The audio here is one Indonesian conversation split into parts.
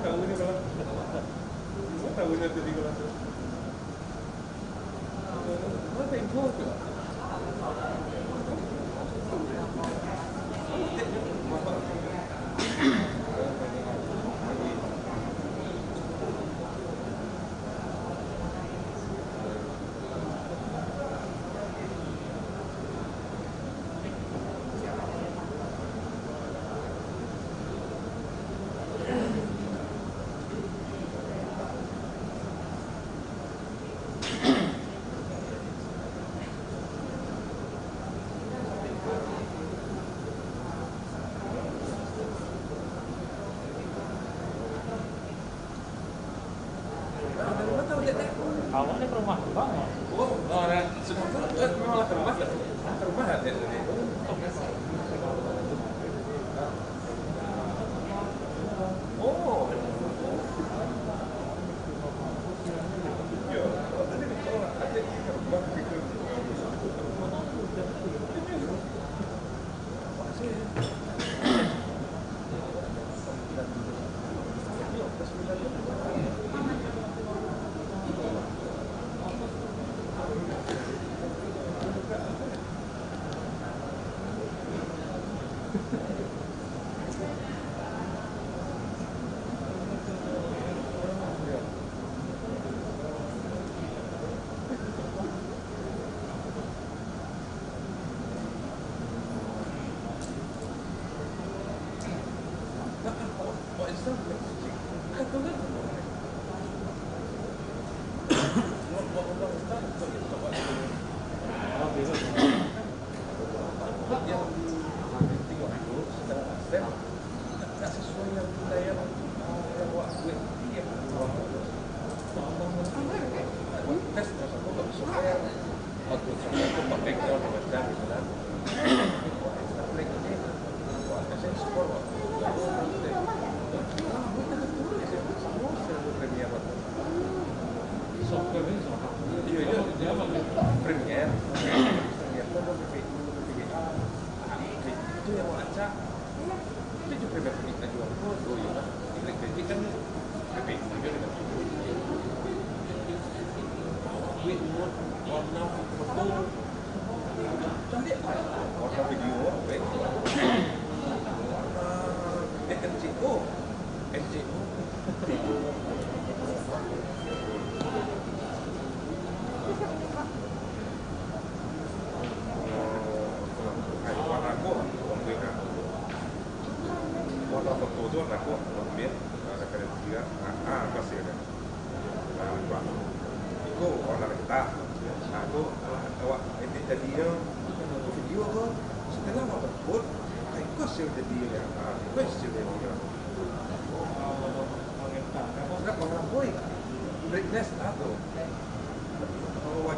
Tahu ini kalau tahu ini tadi kalau Awalnya ke rumah bang. Oh, sebetulnya malah ke rumah ada ini. Oh. Ya, tadi kalau ada ke rumah gitu.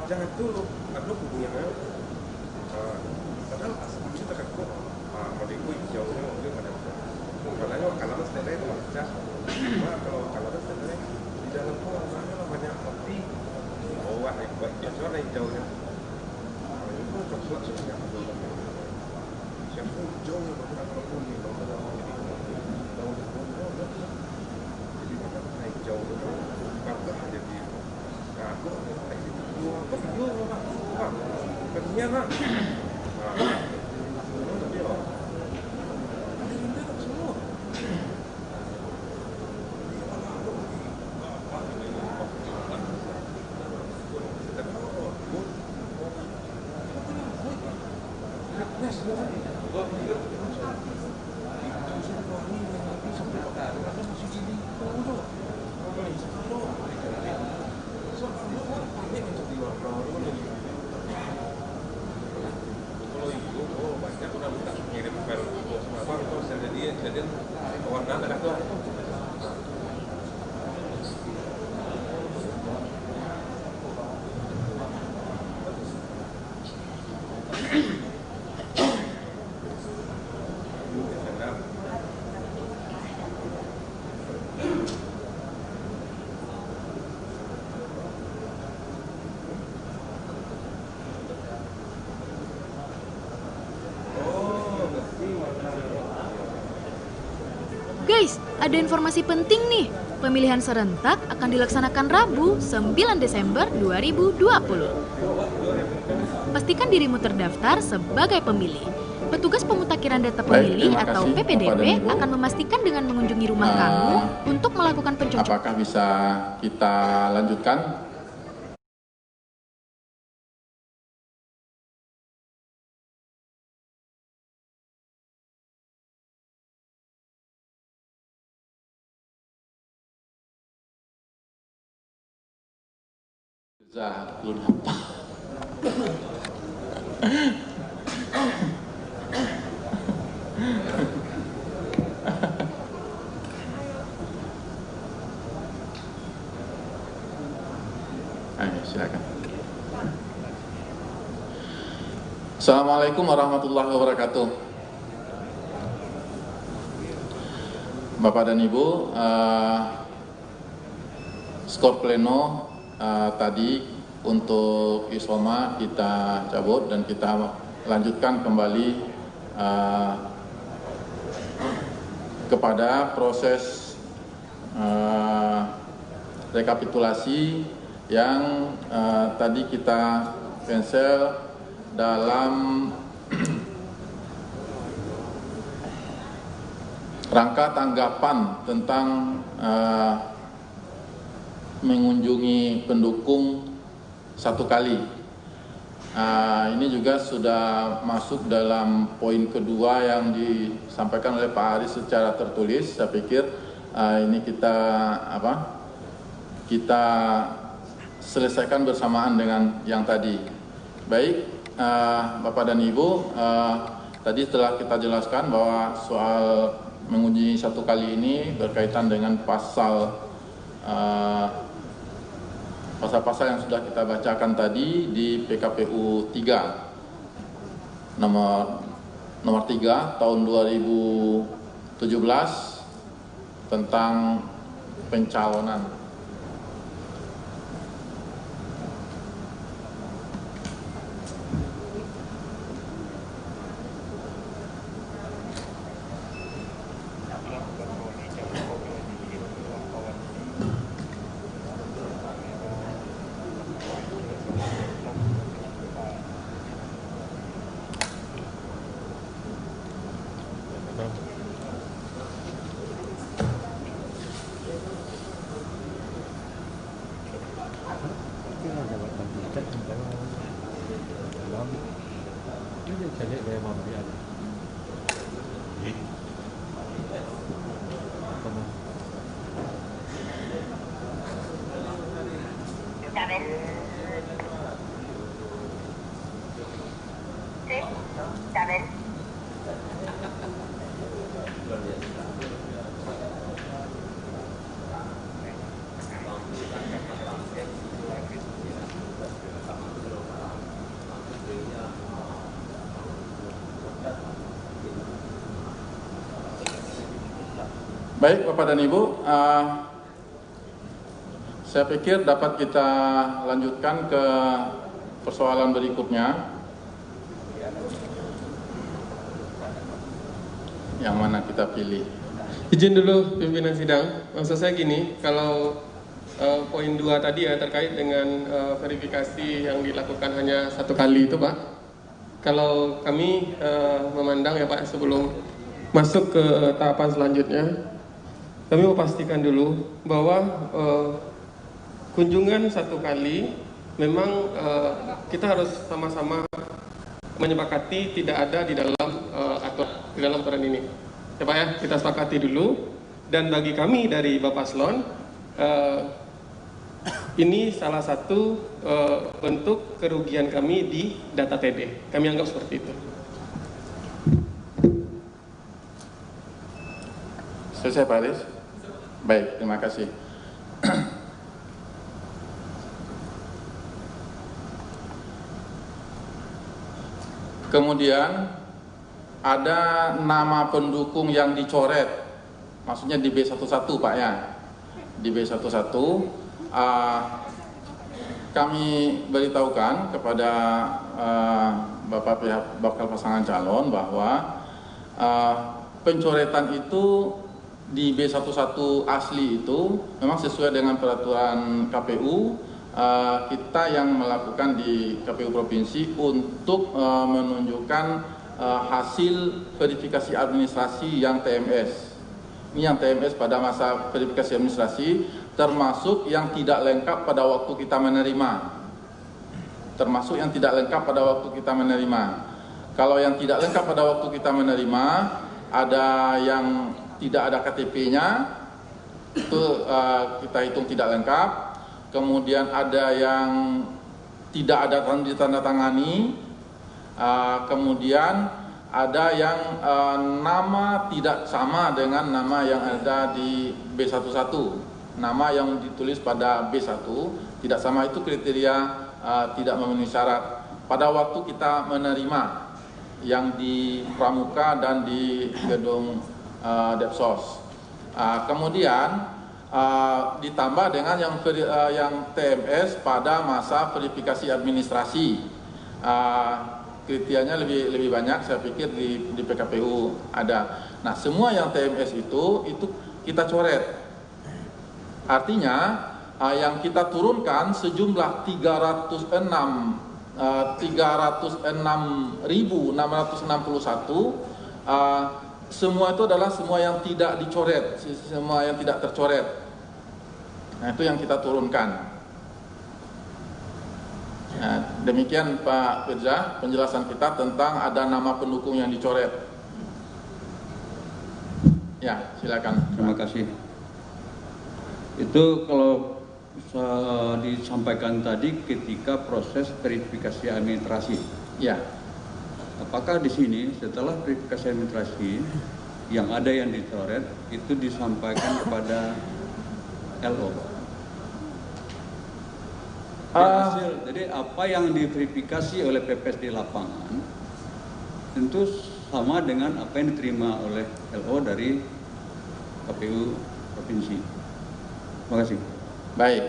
Jangan dulu, ada hubungan padahal aslinya tak kok modiku jauhnya mungkin ada makanya kalau setelah itu macam kalau setelah di dalam tuh rasanya banyak kopi bawa buat jauh naik jauhnya itu coklat sebenarnya siapa jauh yang berapa pun nih kalau jadi macam naik jauh itu karena ada di aku video Pak. Kerjanya Pak. Nah. Video. Ini semua. Jadi warna merah tuh. Guys, ada informasi penting nih. Pemilihan serentak akan dilaksanakan Rabu 9 Desember 2020. Pastikan dirimu terdaftar sebagai pemilih. Petugas pemutakhiran data pemilih atau PPDP akan memastikan dengan mengunjungi rumah kamu untuk melakukan pencocokan. Apakah bisa kita lanjutkan? Zahlul apa? Ayo, silakan. Assalamualaikum warahmatullahi wabarakatuh. Bapak dan Ibu, skor pleno tadi untuk Isoma kita cabut dan kita lanjutkan kembali kepada proses rekapitulasi yang tadi kita cancel dalam rangka tanggapan tentang mengunjungi pendukung satu kali. Ini juga sudah masuk dalam poin kedua yang disampaikan oleh Pak Aris secara tertulis. Saya pikir ini kita selesaikan bersamaan dengan yang tadi. Baik, Bapak dan Ibu, tadi telah kita jelaskan bahwa soal mengunjungi satu kali ini berkaitan dengan pasal-pasal yang sudah kita bacakan tadi di PKPU 3 nomor 3 tahun 2017 tentang pencalonan. Baik, Bapak dan Ibu, saya pikir dapat kita lanjutkan ke persoalan berikutnya. Yang mana kita pilih? Izin dulu pimpinan sidang, maksud saya gini, kalau poin 2 tadi ya terkait dengan verifikasi yang dilakukan hanya satu kali itu Pak. Kalau kami memandang ya Pak, sebelum masuk ke tahapan selanjutnya, kami mau pastikan dulu bahwa kunjungan satu kali memang kita harus sama-sama menyepakati tidak ada di dalam aturan ini. Ya Pak ya, kita sepakati dulu. Dan bagi kami dari Bapak Slon, ini salah satu bentuk kerugian kami di data TD. Kami anggap seperti itu. Selesai Pak Aris? Baik, terima kasih. Kemudian ada nama pendukung yang dicoret, maksudnya di B11 Pak ya. Di B11 kami beritahukan kepada Bapak pihak bakal pasangan calon bahwa pencoretan itu di B11 asli itu memang sesuai dengan peraturan KPU, kita yang melakukan di KPU Provinsi untuk menunjukkan hasil verifikasi administrasi yang TMS. Ini yang TMS pada masa verifikasi administrasi, termasuk yang tidak lengkap pada waktu kita menerima. Termasuk yang tidak lengkap pada waktu kita menerima. Kalau yang tidak lengkap pada waktu kita menerima, ada yang tidak ada KTP-nya, itu kita hitung tidak lengkap. Kemudian ada yang tidak ada ditandatangani, kemudian ada yang nama tidak sama dengan nama yang ada di B11. Nama yang ditulis pada B1 tidak sama, itu kriteria tidak memenuhi syarat pada waktu kita menerima yang di Pramuka dan di gedung Depsos. Kemudian ditambah dengan yang TMS pada masa verifikasi administrasi. Kriterianya lebih banyak, saya pikir di PKPU ada. Nah, semua yang TMS itu kita coret. Artinya yang kita turunkan sejumlah 306.661, semua itu adalah semua yang tidak dicoret, semua yang tidak tercoret. Nah, itu yang kita turunkan. Nah, demikian Pak Firza penjelasan kita tentang ada nama pendukung yang dicoret. Ya, silakan. Terima kasih. Itu kalau disampaikan tadi ketika proses verifikasi administrasi. Ya. Apakah di sini setelah verifikasi administrasi yang ada yang dicoret itu disampaikan kepada LO? Jadi apa yang diverifikasi oleh PPS di lapangan tentu sama dengan apa yang diterima oleh LO dari KPU Provinsi. Terima kasih. Baik,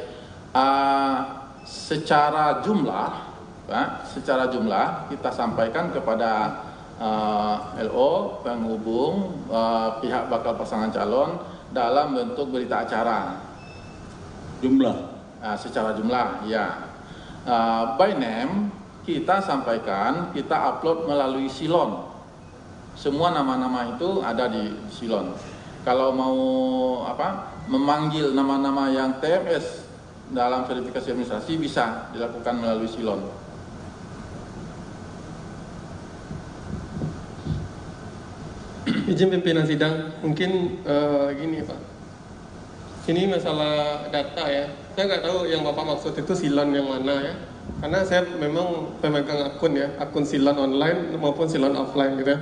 secara jumlah, Pak, secara jumlah kita sampaikan kepada LO, penghubung, pihak bakal pasangan calon dalam bentuk berita acara. Jumlah? Secara jumlah, ya. By name kita sampaikan, kita upload melalui Silon. Semua nama-nama itu ada di Silon. Kalau mau memanggil nama-nama yang TMS dalam verifikasi administrasi bisa dilakukan melalui Silon. Izin pimpinan sidang, mungkin gini Pak, ini masalah data ya. Saya nggak tahu yang Bapak maksud itu Silon yang mana ya. Karena saya memang pemegang akun ya, akun Silon online maupun Silon offline gitu ya.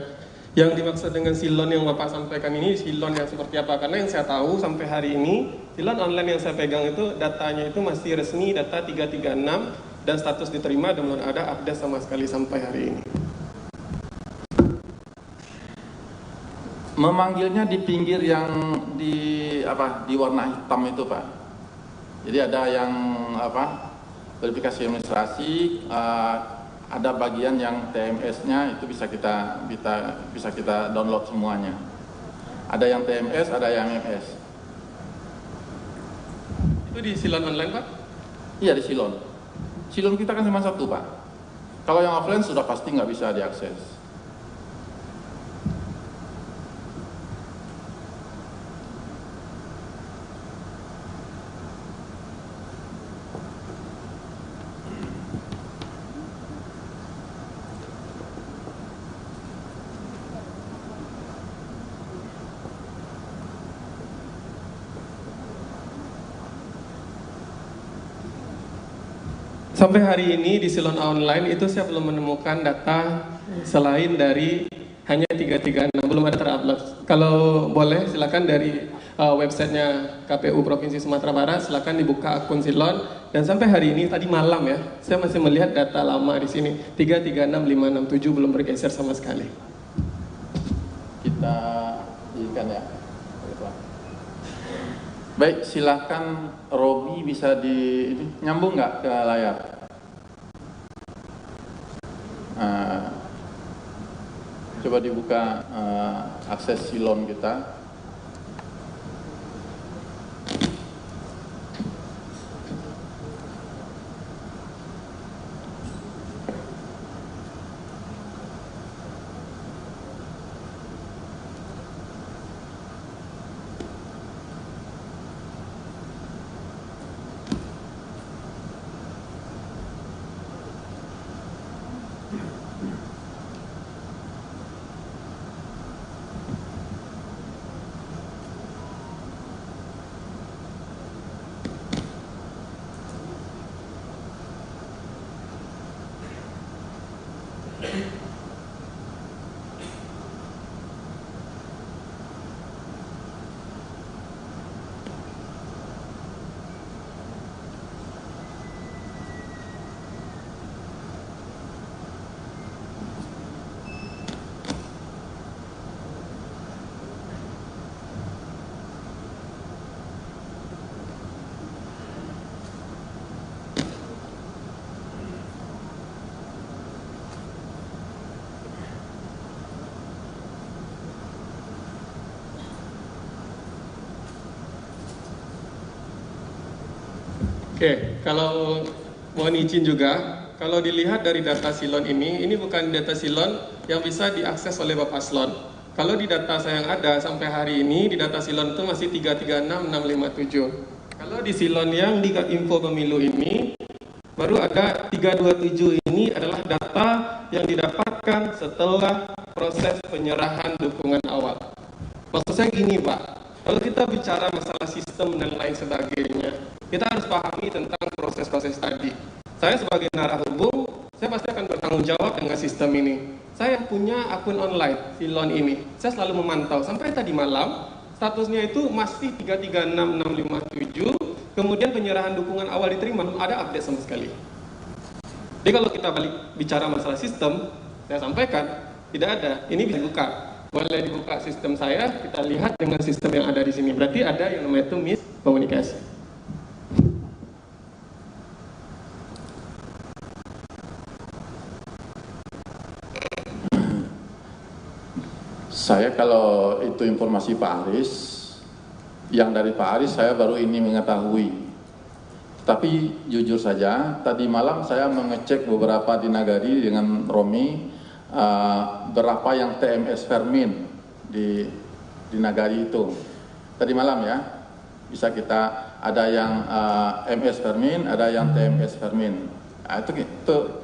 Yang dimaksud dengan Silon yang Bapak sampaikan ini Silon yang seperti apa? Karena yang saya tahu sampai hari ini Silon online yang saya pegang itu datanya itu masih resmi data 336 dan status diterima dan belum ada update sama sekali sampai hari ini. Memanggilnya di pinggir yang di warna hitam itu, Pak. Jadi ada yang verifikasi administrasi, ada bagian yang TMS-nya itu bisa kita download semuanya. Ada yang TMS, ada yang MS. Itu di Silon online, Pak? Iya, di Silon. Silon kita kan cuma satu, Pak. Kalau yang offline sudah pasti nggak bisa diakses. Sampai hari ini di Silon online itu saya belum menemukan data selain dari hanya 336, belum ada terupload. Kalau boleh silakan dari websitenya KPU Provinsi Sumatera Barat, silakan dibuka akun Silon. Dan sampai hari ini tadi malam ya, saya masih melihat data lama di sini 336567 belum bergeser sama sekali. Kita izinkan ya. Baik, silakan Robi bisa nyambung nggak ke layar? Coba dibuka akses Silon kita. Oke, kalau mohon izin juga, kalau dilihat dari data silon ini bukan data silon yang bisa diakses oleh Bapak Paslon. Kalau di data saya yang ada sampai hari ini, di data silon itu masih 336657. Kalau di silon yang di info pemilu ini, baru ada 327 ini adalah data yang didapatkan setelah proses penyerahan dukungan awal. Maksud saya gini Pak, kalau kita bicara masalah sistem dan lain sebagainya, kita harus pahami tentang proses-proses tadi. Saya sebagai narahubung, saya pasti akan bertanggung jawab dengan sistem ini. Saya punya akun online, Silon ini. Saya selalu memantau. Sampai tadi malam, statusnya itu masih 336657, kemudian penyerahan dukungan awal diterima, belum ada update sama sekali. Jadi kalau kita balik bicara masalah sistem, saya sampaikan, tidak ada. Ini bisa dibuka. Boleh dibuka sistem saya, kita lihat dengan sistem yang ada di sini. Berarti ada yang namanya itu miskomunikasi. Saya kalau itu informasi Pak Aris, yang dari Pak Aris saya baru ini mengetahui. Tapi jujur saja, tadi malam saya mengecek beberapa di Nagari dengan Romi, berapa yang TMS Fermin di Nagari itu. Tadi malam ya, bisa kita ada yang MS Fermin, ada yang TMS Fermin. Nah, itu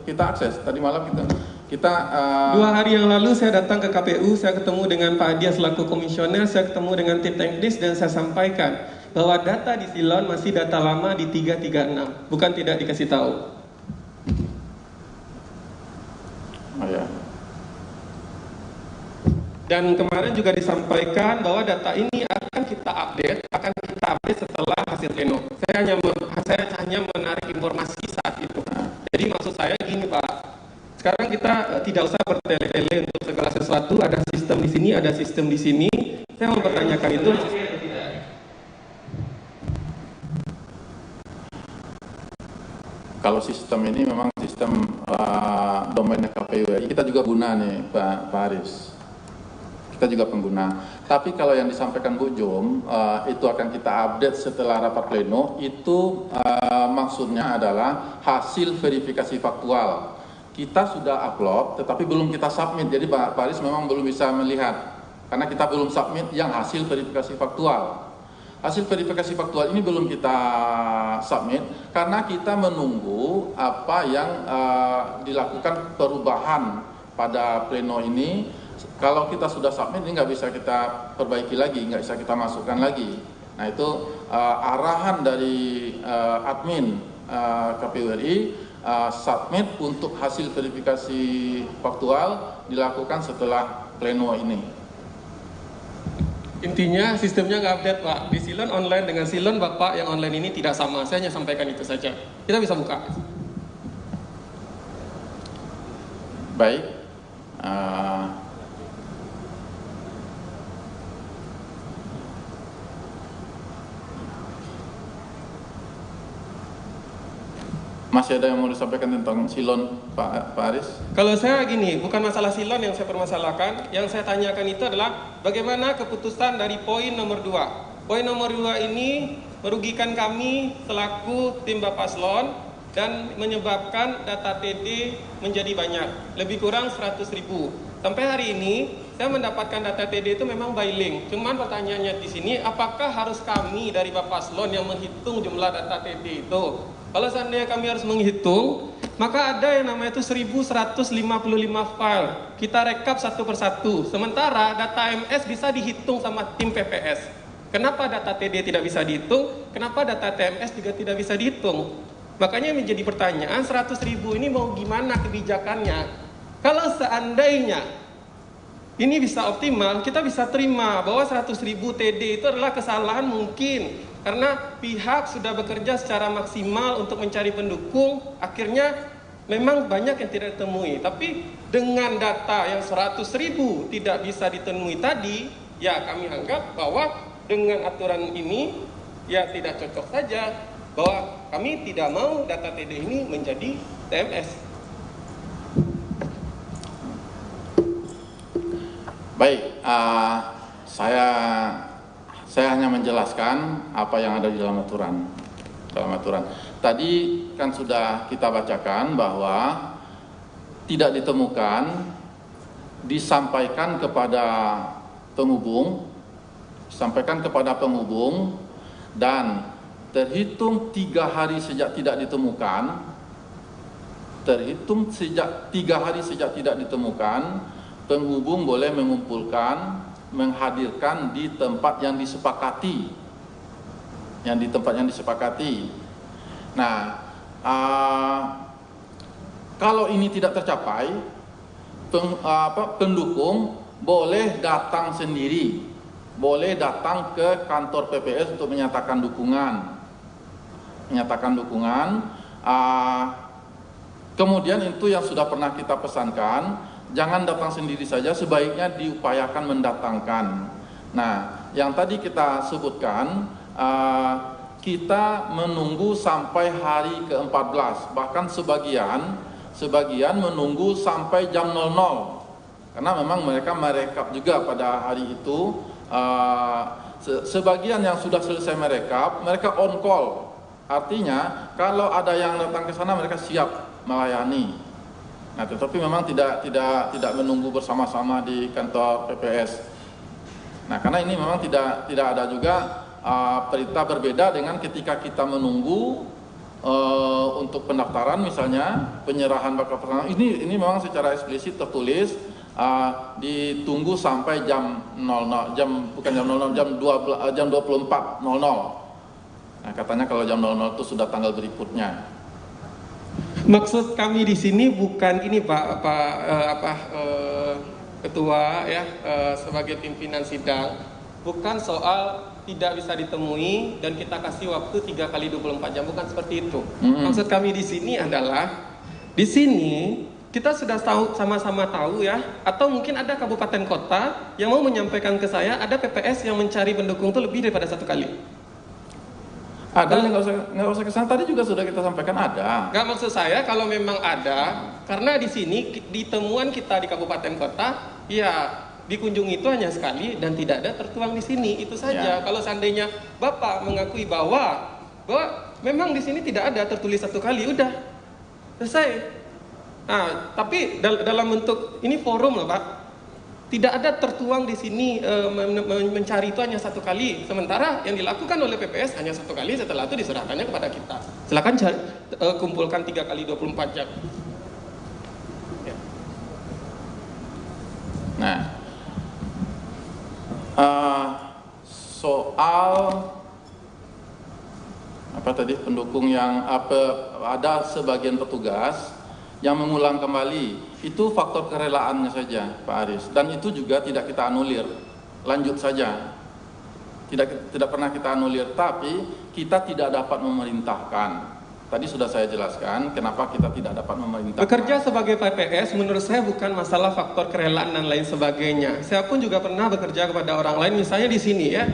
kita akses tadi malam kita 2 hari yang lalu saya datang ke KPU, saya ketemu dengan Pak Adia selaku komisioner, saya ketemu dengan tim teknis dan saya sampaikan bahwa data di Silon masih data lama di 336, bukan tidak dikasih tahu. Oh ya. Dan kemarin juga disampaikan bahwa data ini akan kita update setelah hasil pleno. Saya hanya menarik informasi saat itu. Jadi maksud saya gini Pak. Sekarang kita tidak usah bertele-tele untuk segala sesuatu, ada sistem di sini, ada sistem di sini. Saya mempertanyakan itu. Kalau sistem ini memang sistem domainnya KPU RI, kita juga guna nih Pak Aris. Kita juga pengguna. Tapi kalau yang disampaikan Bu Jom, itu akan kita update setelah rapat pleno, itu maksudnya adalah hasil verifikasi faktual. Kita sudah upload, tetapi belum kita submit. Jadi Pak Aris memang belum bisa melihat, karena kita belum submit yang hasil verifikasi faktual. Hasil verifikasi faktual ini belum kita submit, karena kita menunggu apa yang dilakukan perubahan pada pleno ini. Kalau kita sudah submit, ini nggak bisa kita perbaiki lagi, nggak bisa kita masukkan lagi. Nah itu arahan dari admin KPU RI, submit untuk hasil verifikasi faktual dilakukan setelah pleno ini. Intinya sistemnya nggak update Pak. Di Silon online dengan Silon Bapak yang online ini tidak sama. Saya hanya sampaikan itu saja. Kita bisa buka. Baik. Masih ada yang mau disampaikan tentang Silon Pak Aris? Kalau saya gini, bukan masalah Silon yang saya permasalahkan. Yang saya tanyakan itu adalah bagaimana keputusan dari poin nomor 2. Poin nomor 2 ini merugikan kami selaku tim Bapak Paslon dan menyebabkan data TD menjadi banyak, lebih kurang 100.000. Sampai hari ini saya mendapatkan data TD itu memang by link. Cuman pertanyaannya di sini, apakah harus kami dari Bapak Paslon yang menghitung jumlah data TD itu? Kalau seandainya kami harus menghitung, maka ada yang namanya itu 1155 file. Kita rekap satu persatu. Sementara data MS bisa dihitung sama tim PPS. Kenapa data TD tidak bisa dihitung? Kenapa data TMS juga tidak bisa dihitung? Makanya menjadi pertanyaan 100.000 ini mau gimana kebijakannya? Kalau seandainya ini bisa optimal, kita bisa terima bahwa 100.000 TD itu adalah kesalahan mungkin. Karena pihak sudah bekerja secara maksimal untuk mencari pendukung, akhirnya memang banyak yang tidak ditemui. Tapi dengan data yang 100.000 tidak bisa ditemui tadi, ya kami anggap bahwa dengan aturan ini ya tidak cocok saja, bahwa kami tidak mau data TD ini menjadi TMS. Baik, saya hanya menjelaskan apa yang ada di dalam aturan. Tadi kan sudah kita bacakan bahwa tidak ditemukan, disampaikan kepada penghubung, dan terhitung 3 hari sejak tidak ditemukan, penghubung boleh mengumpulkan, menghadirkan di tempat yang disepakati. Nah, kalau ini tidak tercapai, pendukung boleh datang sendiri, boleh datang ke kantor PPS untuk menyatakan dukungan. Kemudian itu yang sudah pernah kita pesankan. Jangan datang sendiri saja, sebaiknya diupayakan mendatangkan. Nah, yang tadi kita sebutkan, kita menunggu sampai hari ke-14, bahkan sebagian menunggu sampai jam 00, karena memang mereka merekap juga pada hari itu. Sebagian yang sudah selesai merekap, mereka on call, artinya kalau ada yang datang ke sana mereka siap melayani. Nah, tetapi memang tidak menunggu bersama-sama di kantor PPS. Nah, karena ini memang tidak ada juga perintah berbeda dengan ketika kita menunggu untuk pendaftaran, misalnya penyerahan bakal peserta. Ini memang secara eksplisit tertulis ditunggu sampai jam 00, jam 24.00. Nah, katanya kalau jam 00 itu sudah tanggal berikutnya. Maksud kami di sini bukan ini Pak Ketua ya, sebagai pimpinan sidang, bukan soal tidak bisa ditemui dan kita kasih waktu 3 kali 24 jam, bukan seperti itu. Maksud kami di sini adalah, di sini kita sudah tahu, sama-sama tahu ya, atau mungkin ada kabupaten kota yang mau menyampaikan ke saya ada PPS yang mencari pendukung itu lebih daripada 1 kali. Ada, nggak usah kesana, tadi juga sudah kita sampaikan ada. Nggak, maksud saya kalau memang ada, karena di sini di temuan kita di kabupaten kota, ya dikunjungi itu hanya sekali dan tidak ada tertuang di sini, itu saja. Ya. Kalau seandainya Bapak mengakui bahwa memang di sini tidak ada tertulis 1 kali, udah selesai. Nah, tapi dalam bentuk ini forum loh Pak. Tidak ada tertuang di sini mencari itu hanya 1 kali. Sementara yang dilakukan oleh PPS hanya 1 kali, setelah itu diserahkannya kepada kita. Silakan kumpulkan 3 kali 24 jam. Ya. Nah, soal apa tadi, pendukung yang ada sebagian petugas yang mengulang kembali, itu faktor kerelaannya saja Pak Aris, dan itu juga tidak kita anulir, lanjut saja, tidak pernah kita anulir, tapi kita tidak dapat memerintahkan. Tadi sudah saya jelaskan kenapa kita tidak dapat memerintahkan. Bekerja sebagai PPS menurut saya bukan masalah faktor kerelaan dan lain sebagainya. Saya pun juga pernah bekerja kepada orang lain, misalnya di sini ya.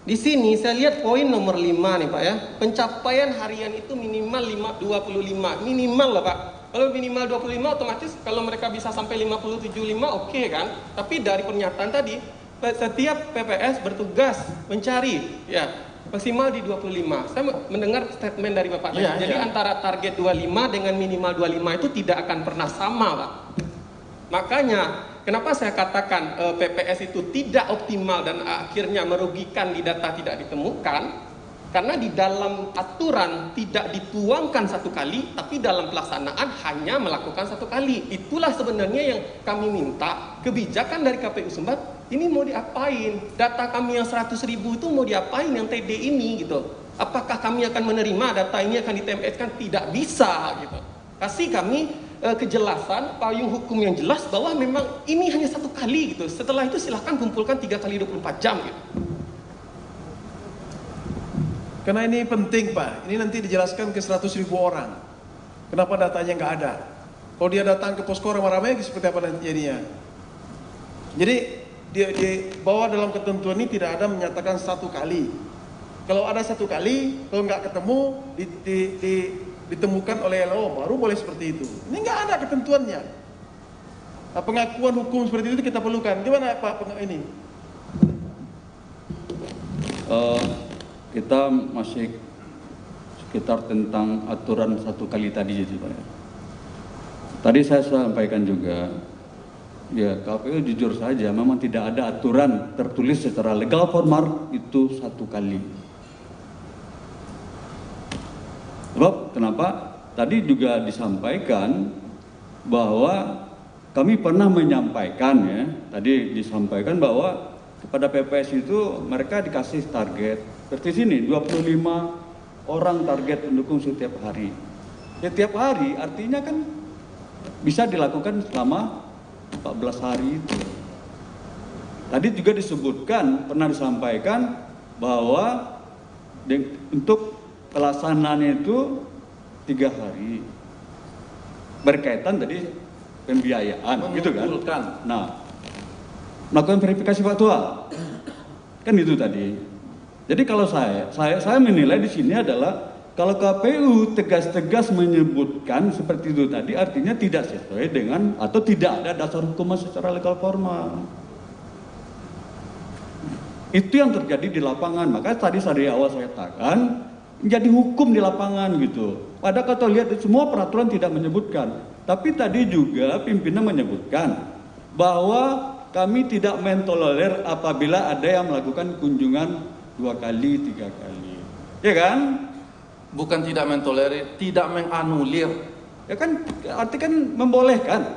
Di sini saya lihat poin nomor 5 nih Pak ya, pencapaian harian itu minimal 25, minimal loh Pak. Kalau minimal 25 otomatis kalau mereka bisa sampai 57,5 oke kan? Tapi dari pernyataan tadi, setiap PPS bertugas mencari ya maksimal di 25. Saya mendengar statement dari Bapak tadi. Jadi antara target 25 dengan minimal 25 itu tidak akan pernah sama Pak. Makanya kenapa saya katakan PPS itu tidak optimal dan akhirnya merugikan di data tidak ditemukan, Karena di dalam aturan tidak dituangkan satu kali, tapi dalam pelaksanaan hanya melakukan satu kali. Itulah sebenarnya yang kami minta, kebijakan dari KPU Sumbar, ini mau diapain? Data kami yang 100.000 itu mau diapain yang TD ini gitu? Apakah kami akan menerima data ini akan di-TMS-kan? Tidak bisa gitu. Kasih kami kejelasan, payung hukum yang jelas bahwa memang ini hanya satu kali gitu. Setelah itu silahkan kumpulkan 3 kali 24 jam gitu. Karena ini penting Pak, ini nanti dijelaskan ke 100.000 orang. Kenapa datanya nggak ada? Kalau dia datang ke posko ramai-ramai seperti apa nanti jadinya? Jadi dia bahwa dalam ketentuan ini tidak ada menyatakan satu kali. Kalau ada satu kali, kalau nggak ketemu ditemukan oleh LO baru boleh seperti itu. Ini nggak ada ketentuannya. Nah, pengakuan hukum seperti itu kita perlukan. Gimana Pak ini? Kita masih sekitar tentang aturan satu kali tadi Pak. Tadi saya sampaikan juga, ya KPU jujur saja memang tidak ada aturan tertulis secara legal formal itu satu kali. Sebab kenapa? Tadi juga disampaikan bahwa kami pernah menyampaikan ya, tadi disampaikan bahwa kepada PPS itu mereka dikasih target. Seperti sini 25 orang target pendukung setiap hari. Ya tiap hari artinya kan bisa dilakukan selama 14 hari itu. Tadi juga disebutkan, pernah disampaikan bahwa untuk pelaksanaannya itu 3 hari. Berkaitan tadi pembiayaan gitu kan. Nah, melakukan verifikasi faktual. Kan itu tadi. Jadi kalau saya menilai di sini adalah kalau KPU tegas-tegas menyebutkan seperti itu tadi artinya tidak sesuai dengan atau tidak ada dasar hukum secara legal formal. Itu yang terjadi di lapangan. Maka tadi dari awal saya katakan menjadi hukum di lapangan gitu. Padahal kalau lihat semua peraturan tidak menyebutkan. Tapi tadi juga pimpinan menyebutkan bahwa kami tidak mentolerir apabila ada yang melakukan kunjungan 2 kali, 3 kali, ya kan? Bukan tidak mentolerir, tidak menganulir. Ya kan, arti kan membolehkan.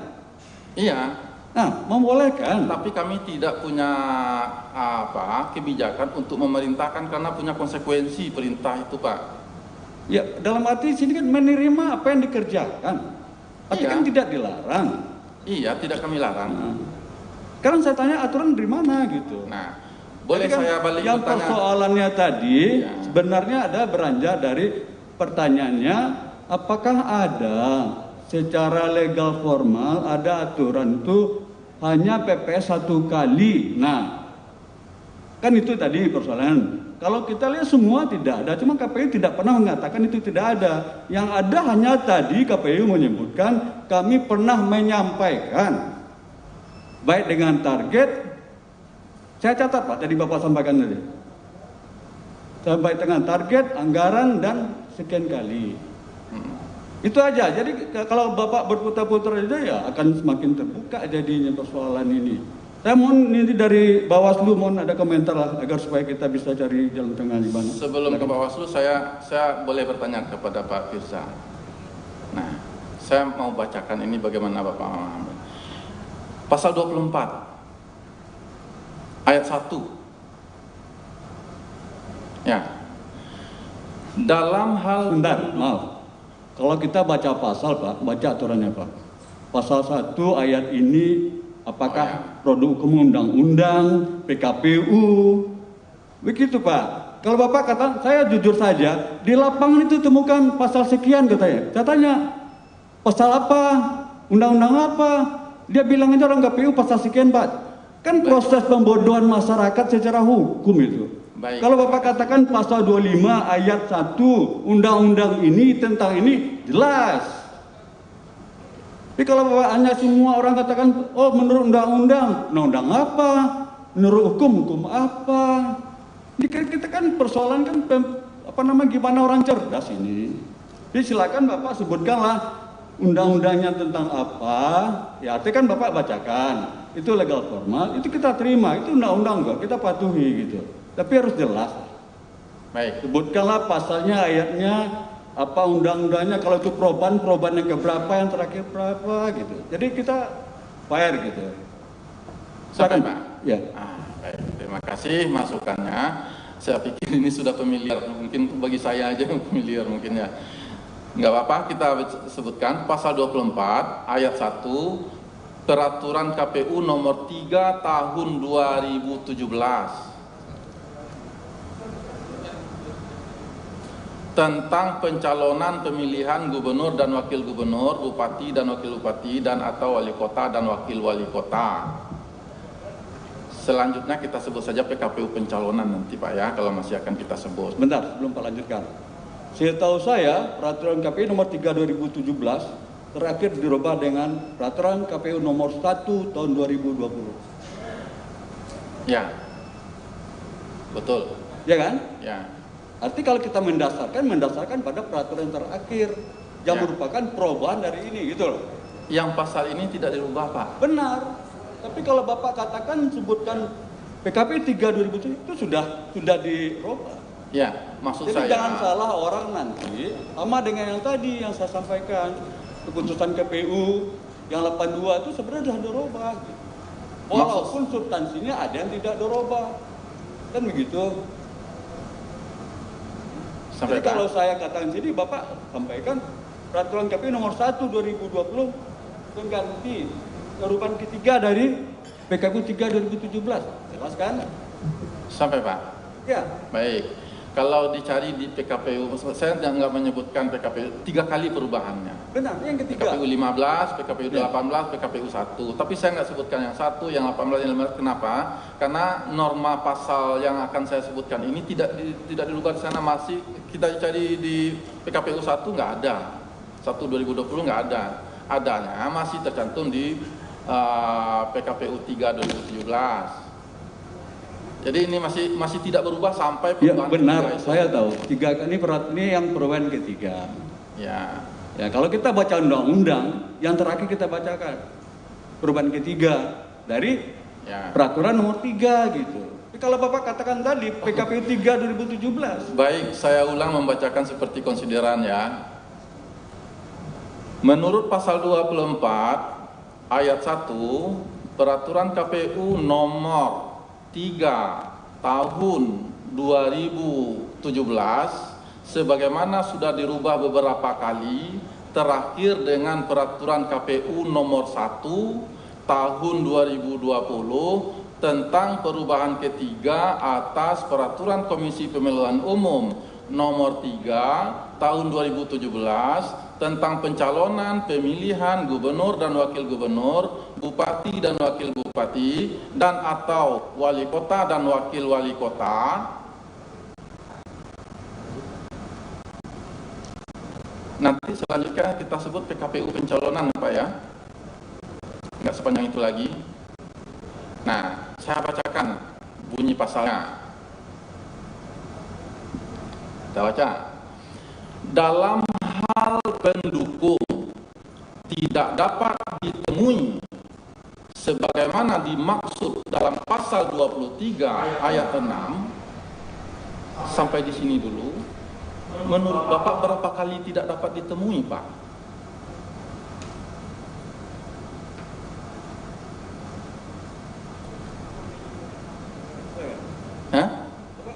Iya. Nah, membolehkan. Tapi kami tidak punya kebijakan untuk memerintahkan karena punya konsekuensi perintah itu Pak. Ya, dalam arti sini kan menerima apa yang dikerjakan. Tapi kan tidak dilarang. Iya, tidak kami larang. Nah, sekarang saya tanya aturan dari mana gitu. Nah, boleh kan saya balik yang bertanya? Persoalannya tadi ya, sebenarnya ada beranjak dari pertanyaannya apakah ada secara legal formal ada aturan itu hanya PPS 1 kali. Nah, kan itu tadi persoalan. Kalau kita lihat semua tidak ada, cuma KPU tidak pernah mengatakan itu tidak ada. Yang ada hanya tadi KPU menyebutkan kami pernah menyampaikan baik dengan target. Saya catat Pak, tadi Bapak sampaikan tadi. Sampai dengan target, anggaran, dan sekian kali. Itu aja. Jadi kalau Bapak berputar-putar aja ya akan semakin terbuka jadinya persoalan ini. Saya mohon ini dari Bawaslu, mohon ada komentar lah agar supaya kita bisa cari jalan tengah di mana. Sebelum ke Bawaslu, saya boleh bertanya kepada Pak Firza. Nah, saya mau bacakan ini bagaimana Bapak memahami. Pasal 24. Ayat 1. Ya. Dalam hal Bentar, maaf. Kalau kita baca pasal Pak, baca aturannya Pak. Pasal 1 ayat ini apakah produk hukum undang-undang, PKPU. Begitu Pak. Kalau Bapak kata, saya jujur saja, di lapangan itu temukan pasal sekian katanya. Saya tanya, pasal apa? Undang-undang apa? Dia bilang aja orang KPU pasal sekian Pak. Kan proses pembodohan masyarakat secara hukum itu. Baik. Kalau Bapak katakan pasal 25 ayat 1 undang-undang ini tentang ini jelas. Tapi kalau Bapak hanya semua orang katakan oh menurut undang-undang, undang-undang apa? Menurut hukum apa? Ini kita kan persoalan kan gimana orang cerdas ini. Jadi silakan Bapak sebutkanlah undang-undangnya tentang apa. Ya artinya kan Bapak bacakan. Itu legal formal, itu kita terima, itu undang-undang kok, kita patuhi gitu. Tapi harus jelas. Baik. Sebutkanlah pasalnya, ayatnya, apa undang-undangnya, kalau itu perubahan yang keberapa, yang terakhir berapa gitu. Jadi kita fair gitu. Sampai Pak? Ya. Baik, terima kasih masukannya. Saya pikir ini sudah familiar, mungkin bagi saya aja familiar mungkin ya. Nggak apa-apa, kita sebutkan pasal 24 ayat 1 Peraturan KPU nomor 3 tahun 2017 tentang pencalonan pemilihan gubernur dan wakil gubernur, bupati dan wakil bupati, dan atau wali kota dan wakil wali kota. Selanjutnya kita sebut saja PKPU pencalonan nanti Pak ya, kalau masih akan kita sebut. Bentar, sebelum Pak lanjutkan. Setahu saya, peraturan KPU nomor 3 2017 terakhir dirubah dengan peraturan KPU nomor 1 tahun 2020. Ya, betul. Ya kan? Ya. Arti kalau kita mendasarkan pada peraturan terakhir yang merupakan perubahan dari ini gitu loh. Yang pasal ini tidak dirubah Pak? Benar. Tapi kalau Bapak katakan sebutkan PKP 3 2007 itu sudah dirubah. Ya, maksud Jadi saya. jangan salah orang nanti sama dengan yang tadi yang saya sampaikan. Keputusan KPU yang 82 itu sebenarnya sudah dirubah. Walaupun substansinya ada yang tidak dirubah. Kan begitu. Jadi kalau saya katakan sini, Bapak sampaikan peraturan KPU nomor 1 2020 mengganti perubahan ketiga dari PKPU 3 2017. Jelas kan? Sampai Pak? Ya. Baik. Kalau dicari di PKPU, saya nggak menyebutkan PKPU 3 kali perubahannya. Benar, yang ketiga. PKPU 15, PKPU 18, PKPU 1. Tapi saya nggak sebutkan yang 1, yang 18, yang 15. Kenapa? Karena norma pasal yang akan saya sebutkan ini tidak dirubah di sana, masih kita cari di PKPU 1 nggak ada. 1 2020 nggak ada. Adanya masih tercantum di PKPU 3 2017. Jadi ini masih tidak berubah sampai perubahan. Ya benar, saya tahu. Ini yang perubahan ketiga. Ya. Ya kalau kita baca undang-undang, yang terakhir kita bacakan perubahan ketiga dari peraturan nomor 3 gitu. Tapi kalau Bapak katakan tadi PKPU 3 2017. Baik, saya ulang membacakan seperti konsideran ya. Menurut pasal 24 ayat 1 Peraturan KPU nomor 3 tahun 2017 sebagaimana sudah dirubah beberapa kali, terakhir dengan peraturan KPU nomor 1 tahun 2020 tentang perubahan ketiga atas peraturan Komisi Pemilihan Umum nomor 3 tahun 2017 tentang pencalonan pemilihan gubernur dan wakil gubernur, bupati dan wakil bupati, dan atau wali kota dan wakil wali kota. Nanti selanjutnya kita sebut PKPU pencalonan Pak ya. Nggak sepanjang itu lagi. Nah, saya bacakan bunyi pasalnya. Kita baca. Dalam hal pendukung tidak dapat ditemui sebagaimana dimaksud dalam pasal 23 ayat 6 sampai di sini dulu. Menurut Bapak berapa kali tidak dapat ditemui, Pak? Hah?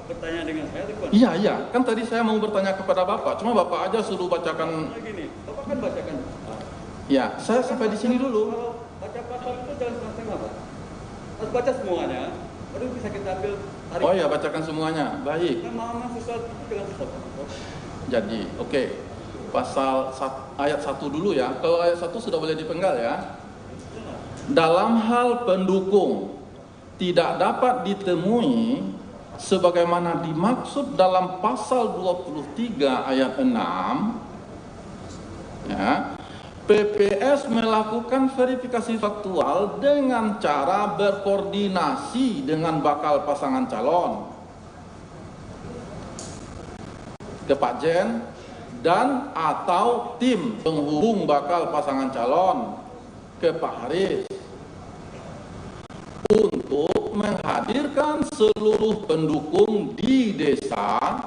Bertanya dengan saya, Iya, kan tadi saya mau bertanya kepada Bapak, cuma Bapak aja suruh bacakan. Gini, Bapak kan bacakan. Ya, saya sampai di sini dulu. Kalau baca pasal itu jangan setengah, Pak. Harus baca semuanya, baru bisa kita ambil tarik. Oh ya, bacakan semuanya. Baik. Nah, mama susah itu jangan susah. Jadi, oke. Pasal ayat 1 dulu ya. Kalau ayat 1 sudah boleh dipenggal ya. Dalam hal pendukung tidak dapat ditemui sebagaimana dimaksud dalam pasal 23 ayat 6 ya, PPS melakukan verifikasi faktual dengan cara berkoordinasi dengan bakal pasangan calon ke Pak Jen dan atau tim penghubung bakal pasangan calon ke Pak Haris untuk menghadirkan seluruh pendukung di desa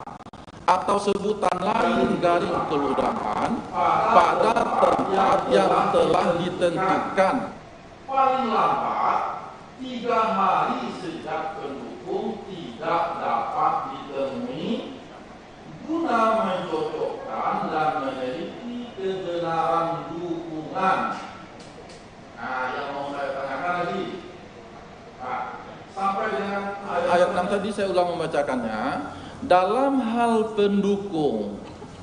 atau sebutan lain garing kelurahan pada tempat yang telah ditentukan paling lambat 3 hari sejak pendukung tidak dapat ditemui guna mencocokkan dan meneliti kebenaran dukungan. Nah, yang mau saya tanyakan lagi, sampai dengan ayat 6 tadi saya ulang membacakannya. Dalam hal pendukung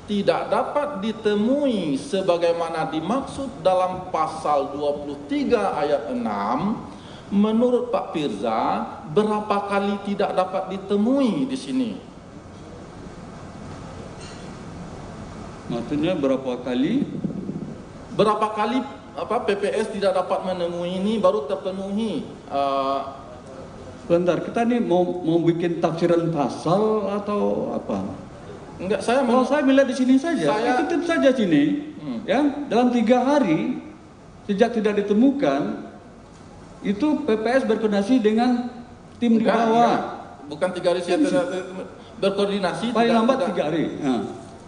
tidak dapat ditemui sebagaimana dimaksud dalam pasal 23 ayat 6, menurut Pak Firza, berapa kali tidak dapat ditemui di sini? Maksudnya berapa kali? Berapa kali PPS tidak dapat menemui ini baru terpenuhi? Bentar, kita nih mau bikin tafsiran pasal atau apa? Enggak, saya Kalau saya melihat di sini saja, itu saja sini, ya dalam 3 hari sejak tidak ditemukan, itu PPS berkoordinasi dengan tim di bawah. Bukan 3 hari sejak tidak berkoordinasi. Paling lambat 3 hari.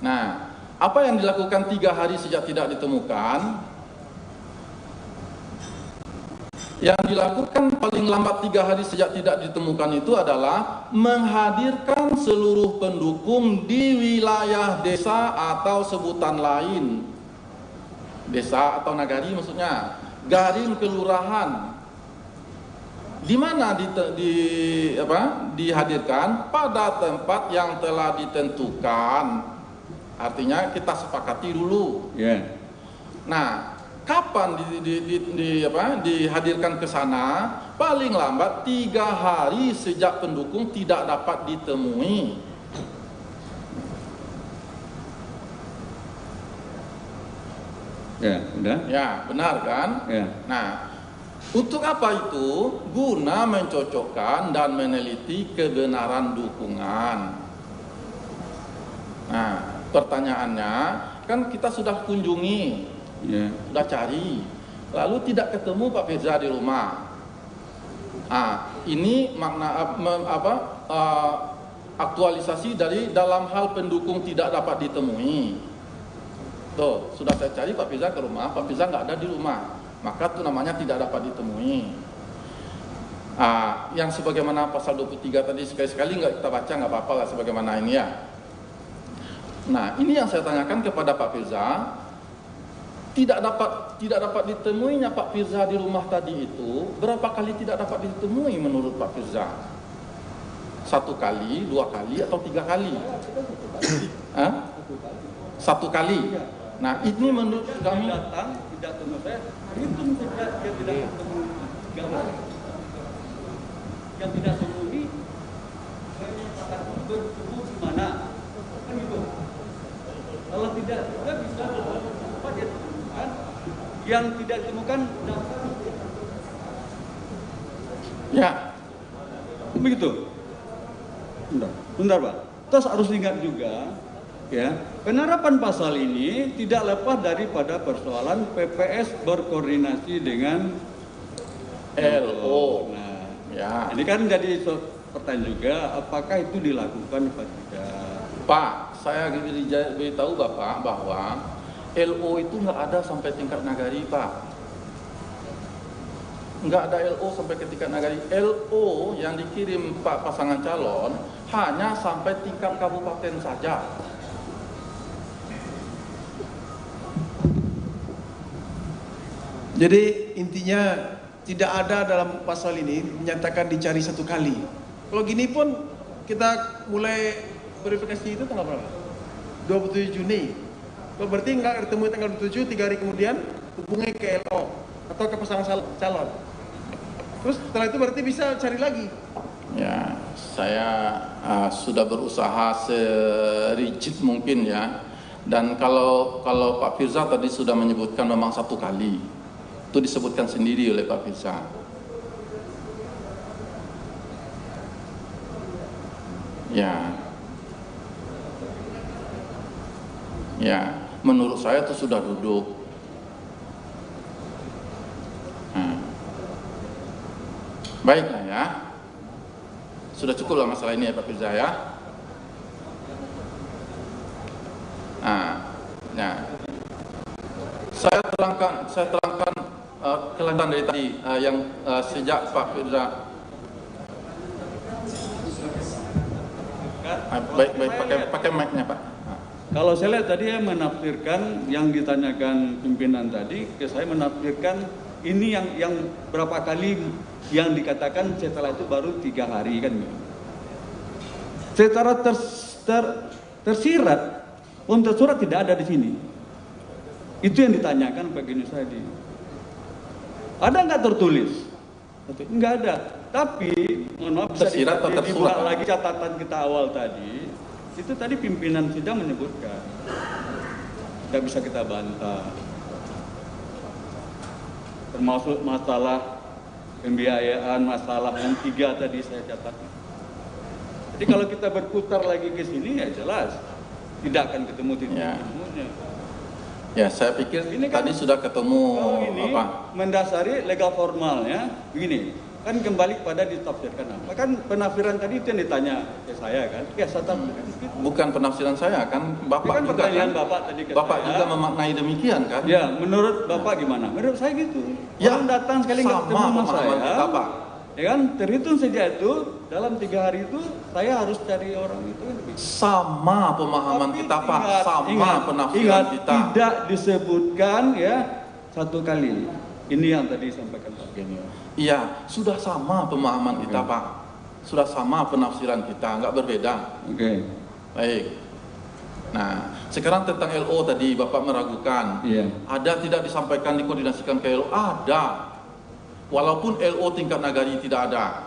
Nah, apa yang dilakukan 3 hari sejak tidak ditemukan? Yang dilakukan paling lambat 3 hari sejak tidak ditemukan itu adalah menghadirkan seluruh pendukung di wilayah desa atau sebutan lain. Desa atau nagari maksudnya, garing kelurahan. Di mana dihadirkan? Pada tempat yang telah ditentukan. Artinya kita sepakati dulu. Yeah. Nah, kapan dihadirkan ke sana? Paling lambat 3 hari sejak pendukung tidak dapat ditemui. Ya, udah. Ya, benar kan? Ya. Nah, untuk apa itu? Guna mencocokkan dan meneliti kebenaran dukungan. Nah, pertanyaannya, kan kita sudah kunjungi, sudah cari, lalu tidak ketemu Pak Firza di rumah. Ini makna aktualisasi dari dalam hal pendukung tidak dapat ditemui. Tuh, sudah saya cari Pak Firza ke rumah, Pak Firza nggak ada di rumah, maka itu namanya tidak dapat ditemui. Yang sebagaimana pasal 23 tadi sekali-sekali nggak kita baca, nggak apa-apa lah sebagaimana ini ya. Nah, ini yang saya tanyakan kepada Pak Firza. Tidak dapat ditemuinya Pak Firza di rumah tadi itu, berapa kali tidak dapat ditemui menurut Pak Firza? 1 kali, 2 kali, atau 3 kali? 1 kali. Nah, ini menurut kami datang tidak temu saya, hitung sejak dia tidak ketemu 3 hari. Yang tidak temui, akan bertemu di mana? Kan gitu. Kalau tidak juga bisa apa dia temukan, yang tidak ditemukan datang. ya. Begitu. Bentar Pak. Terus harus ingat juga, ya, penerapan pasal ini tidak lepas daripada persoalan PPS berkoordinasi dengan LO. Nah, Ya. ini kan jadi pertanyaan juga, apakah itu dilakukan atau tidak? Pak, saya beritahu Bapak bahwa LO itu nggak ada sampai tingkat nagari, Pak. Nggak ada LO sampai ke tingkat nagari. LO yang dikirim Pak pasangan calon hanya sampai tingkat kabupaten saja. Jadi intinya tidak ada dalam pasal ini menyatakan dicari 1 kali. Kalau gini pun kita mulai verifikasi itu tanggal berapa? 27 Juni. Berarti nggak ketemu tanggal 27, 3 hari kemudian hubungi ke LO atau ke pasangan calon. Terus setelah itu berarti bisa cari lagi. Ya, saya sudah berusaha serigid mungkin ya. Dan kalau Pak Firza tadi sudah menyebutkan memang 1 kali, itu disebutkan sendiri oleh Pak Firza. Ya, menurut saya itu sudah duduk. Baiklah ya, sudah cukup lah masalah ini ya Pak Firza ya. Nah, saya terangkan kelanjutan dari tadi yang sejak Pak Firza. Baik, pakai mic-nya Pak. Kalau saya lihat tadi menafsirkan yang ditanyakan pimpinan tadi, saya menafsirkan ini yang berapa kali yang dikatakan setelah itu baru 3 hari kan. Secara tersirat, untuk surat tidak ada di sini. Itu yang ditanyakan Pak Genius tadi. Ada nggak tertulis? Nggak ada. Tapi, mohon maaf, bisa dibuka lagi catatan kita awal tadi. Itu tadi pimpinan sidang menyebutkan. Tidak bisa kita bantah. Termasuk masalah pembiayaan, masalah yang 3 tadi saya catat. Jadi kalau kita berputar lagi ke sini ya jelas tidak akan ketemu titik-temunya. Ya, saya pikir ini kan, tadi sudah ketemu ini apa? Mendasari legal formalnya begini, kan kembali kepada ditafsirkan apa? Kan penafsiran tadi itu yang ditanya ke saya kan? Ya, saya tafsirkan gitu. Bukan penafsiran saya kan, Bapak kan juga pertanyaan kan? Bapak tadi ke Bapak saya, juga memaknai demikian kan? Ya, menurut Bapak gimana? Menurut saya gitu. Ya, orang datang sekali nggak ketemu sama saya, kita, Pak. Ya kan, terhitung sejak itu dalam 3 hari itu saya harus cari orang itu kan. Sama pemahaman kita Pak, sama penafsiran kita. Tidak disebutkan ya 1 kali. Ini yang tadi disampaikan Pak Genio. Iya, sudah sama pemahaman kita Pak, sudah sama penafsiran kita, nggak berbeda. Oke. Baik. Nah, sekarang tentang LO tadi Bapak meragukan. Iya. Ada tidak disampaikan dikoordinasikan ke LO? Ada. Walaupun LO tingkat nagari tidak ada,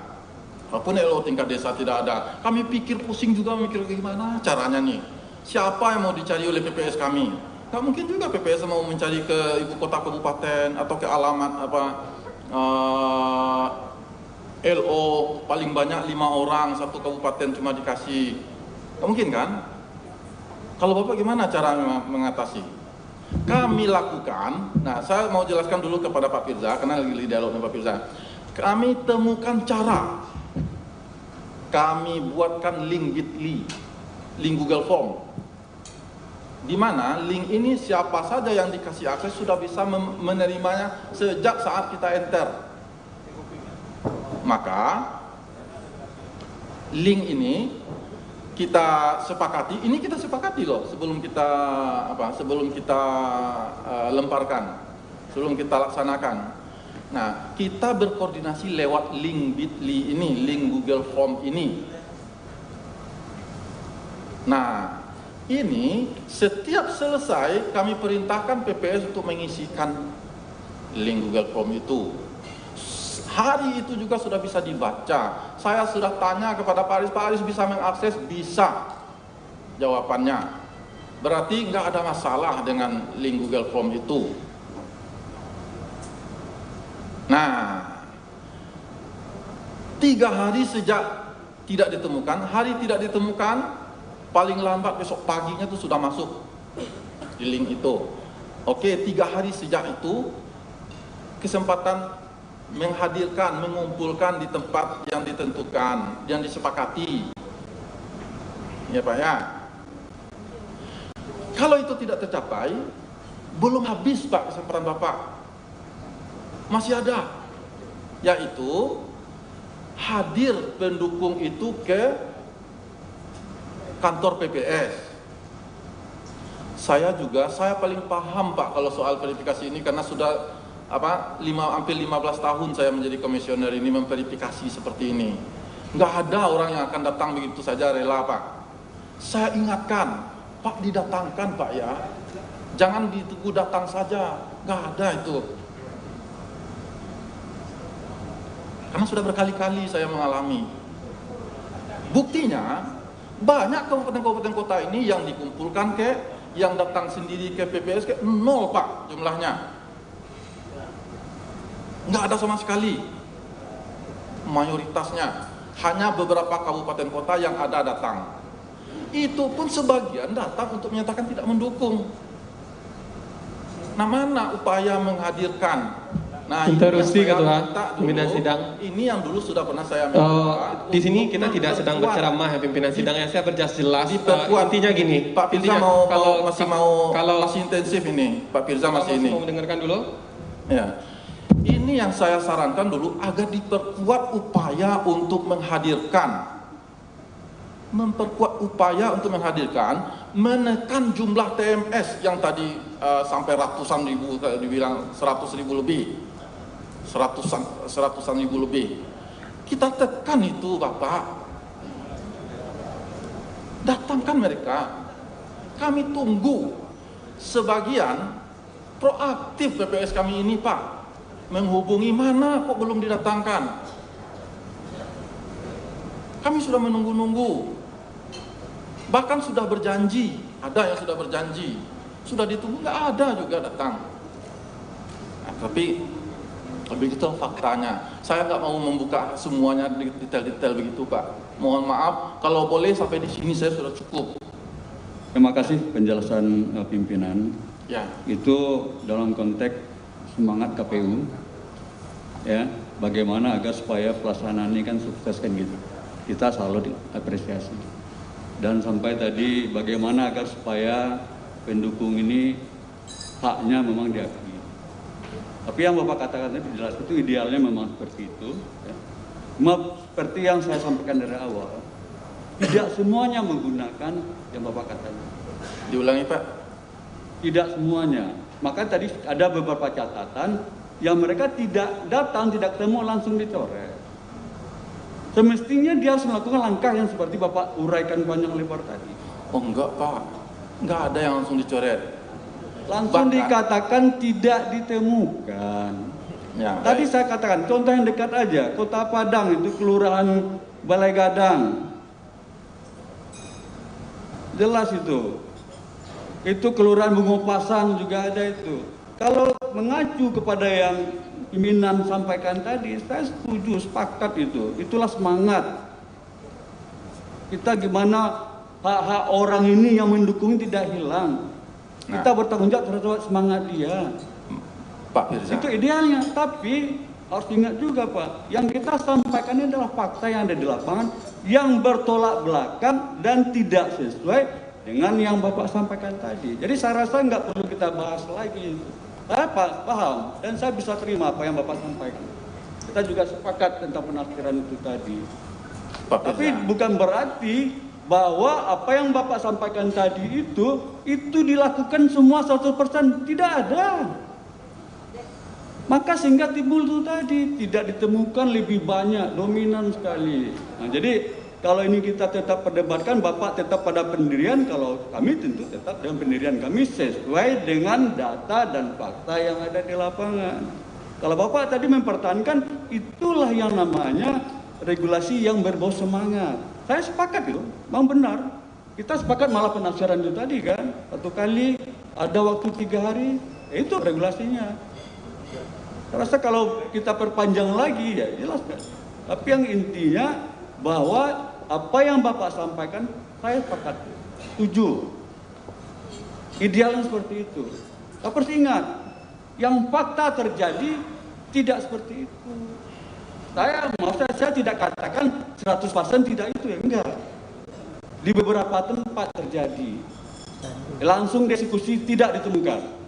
walaupun LO tingkat desa tidak ada, kami pikir pusing juga mikir gimana caranya nih. Siapa yang mau dicari oleh PPS kami? Gak mungkin juga PPS mau mencari ke ibu kota kabupaten atau ke alamat apa LO paling banyak 5 orang satu kabupaten cuma dikasih. Gak mungkin kan? Kalau Bapak gimana cara mengatasi? Kami lakukan, nah saya mau jelaskan dulu kepada Pak Firza, karena lagi dialog dengan Pak Firza. Kami temukan cara, kami buatkan link Bitly, link Google Form, di mana link ini siapa saja yang dikasih akses sudah bisa menerimanya sejak saat kita enter. Maka link ini kita sepakati, ini kita sepakati loh sebelum kita lemparkan, sebelum kita laksanakan. Nah, kita berkoordinasi lewat link Bitly ini, link Google Form ini. Nah, ini setiap selesai kami perintahkan PPS untuk mengisikan link Google Form itu. Hari itu juga sudah bisa dibaca. Saya sudah tanya kepada Pak Aris bisa mengakses? Bisa. Jawabannya. Berarti nggak ada masalah dengan link Google Form itu. Nah, 3 hari sejak tidak ditemukan, hari tidak ditemukan, paling lambat besok paginya itu sudah masuk di link itu. Oke, 3 hari sejak itu, kesempatan menghadirkan, mengumpulkan di tempat yang ditentukan, yang disepakati. Ya Pak ya. Kalau itu tidak tercapai, belum habis Pak kesempatan Bapak. Masih ada. Yaitu hadir pendukung itu ke kantor PPS. Saya paling paham Pak kalau soal verifikasi ini karena sudah hampir 15 tahun saya menjadi komisioner ini memverifikasi seperti ini. Nggak ada orang yang akan datang begitu saja rela Pak. Saya ingatkan, Pak didatangkan Pak ya. Jangan ditunggu datang saja, nggak ada itu. Karena sudah berkali-kali saya mengalami. Buktinya, banyak kabupaten-kabupaten kota ini yang dikumpulkan yang datang sendiri ke PPS 0 Pak jumlahnya. Nggak ada sama sekali. Mayoritasnya hanya beberapa kabupaten kota yang ada datang. Itu pun sebagian datang untuk menyatakan tidak mendukung. Nah, mana upaya menghadirkan Nah, interupsi ini yang saya Ketua minta dulu, pimpinan sidang. Ini yang dulu sudah pernah saya minta. Di sini kita tidak sedang berceramah ya pimpinan sidang ya, saya berjelas. Diperkuat. Intinya gini, Pak Firza masih intensif ini. Pak Firza masih ini. Mau mendengarkan dulu? Ya. Ini yang saya sarankan dulu agar diperkuat upaya untuk menghadirkan. Memperkuat upaya untuk menghadirkan, menekan jumlah TMS yang tadi sampai ratusan ribu, dibilang 100.000 lebih, seratusan ribu lebih. Kita tekan itu, Bapak. Datangkan mereka. Kami tunggu. Sebagian proaktif PPS kami ini, Pak, menghubungi, mana kok belum didatangkan. Kami sudah menunggu-nunggu. Bahkan sudah berjanji, ada yang sudah berjanji, sudah ditunggu, nggak ada juga datang. Nah, tapi begitu faktanya. Saya nggak mau membuka semuanya detail-detail begitu, Pak. Mohon maaf, kalau boleh sampai di sini saya sudah cukup. Terima kasih penjelasan pimpinan. Ya. Itu dalam konteks semangat KPU, ya, bagaimana agar supaya pelaksanaan ini kan sukses kan gitu. Kita selalu diapresiasi. Dan sampai tadi bagaimana agar supaya pendukung ini haknya memang diakui. Tapi yang Bapak katakan tadi jelas itu idealnya memang seperti itu. Ya. Seperti yang saya sampaikan dari awal, tidak semuanya menggunakan yang Bapak katakan. Diulangi, Pak. Tidak semuanya. Maka tadi ada beberapa catatan yang mereka tidak datang, tidak ketemu, langsung dicoret. Semestinya dia harus melakukan langkah yang seperti Bapak uraikan panjang lebar tadi. Oh enggak, Pak. Enggak ada yang langsung dicoret. Langsung dikatakan tidak ditemukan. Ya, tadi saya katakan, contoh yang dekat aja, Kota Padang itu Kelurahan Balai Gadang. Jelas itu. Itu Kelurahan Bungo Pasang juga ada itu. Kalau mengacu kepada yang pimpinan sampaikan tadi, saya setuju, sepakat itu. Itulah semangat. Kita gimana hak-hak orang ini yang mendukung tidak hilang. Kita bertanggung jawab terhadap semangat dia. Pak Firza. Itu idealnya, tapi harus ingat juga, Pak, yang kita sampaikan ini adalah fakta yang ada di lapangan, yang bertolak belakang dan tidak sesuai dengan yang Bapak sampaikan tadi. Jadi saya rasa nggak perlu kita bahas lagi. Saya paham dan saya bisa terima apa yang Bapak sampaikan. Kita juga sepakat tentang penafsiran itu tadi. Tapi bukan berarti bahwa apa yang Bapak sampaikan tadi itu dilakukan semua 100%, tidak ada. Maka sehingga timbul itu tadi tidak ditemukan lebih banyak, dominan sekali. Nah, jadi kalau ini kita tetap perdebatkan, Bapak tetap pada pendirian, kalau kami tentu tetap dengan pendirian kami sesuai dengan data dan fakta yang ada di lapangan. Kalau Bapak tadi mempertahankan, itulah yang namanya regulasi yang berbau semangat. Saya sepakat itu, memang benar. Kita sepakat malah penafsiran itu tadi kan, 1 kali, ada waktu 3 hari, itu regulasinya. Saya rasa kalau kita perpanjang lagi, ya jelas kan. Tapi yang intinya bahwa apa yang Bapak sampaikan, saya sepakat, setuju. Idealnya seperti itu. Tapi harus ingat, yang fakta terjadi tidak seperti itu. Saya tidak katakan 100% tidak itu, ya enggak. Di beberapa tempat terjadi. Langsung dieksekusi tidak ditemukan.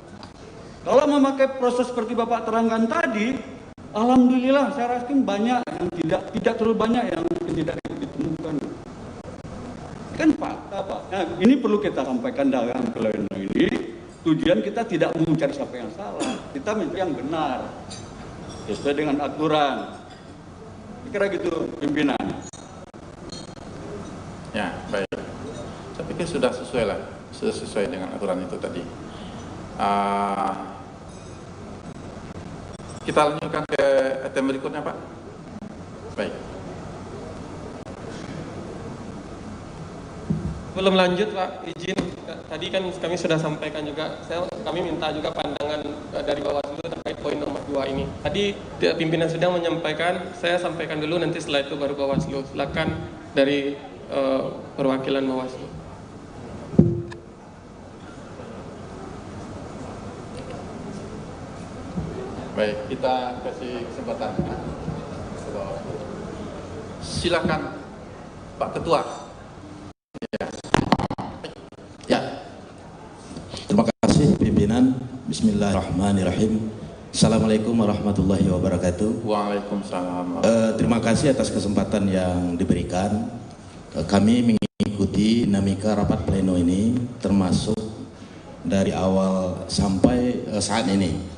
Kalau memakai proses seperti Bapak terangkan tadi, alhamdulillah saya rasa banyak yang tidak terlalu banyak yang tidak ditemukan. Kan fakta, Pak. Nah, ini perlu kita sampaikan dalam pleno ini. Tujuan kita tidak mencari siapa yang salah, kita mencari yang benar sesuai dengan aturan. Kira gitu, pimpinan. Ya, baik. Saya pikir sudah sesuai lah, sudah sesuai dengan aturan itu tadi. Kita lanjutkan ke item berikutnya, Pak. Baik. Belum lanjut, Pak, izin. Tadi kan kami sudah sampaikan juga, kami minta juga pandangan dari Bawaslu terkait poin nomor 2 ini. Tadi pimpinan sidang menyampaikan, saya sampaikan dulu, nanti setelah itu baru Bawaslu. Silakan dari perwakilan Bawaslu. Baik, kita kasih kesempatan. Silakan Pak Ketua. Ya. Ya. Terima kasih pimpinan. Bismillahirrahmanirrahim. Assalamualaikum warahmatullahi wabarakatuh. Waalaikumsalam. Terima kasih atas kesempatan yang diberikan. Kami mengikuti dinamika rapat pleno ini termasuk dari awal sampai saat ini.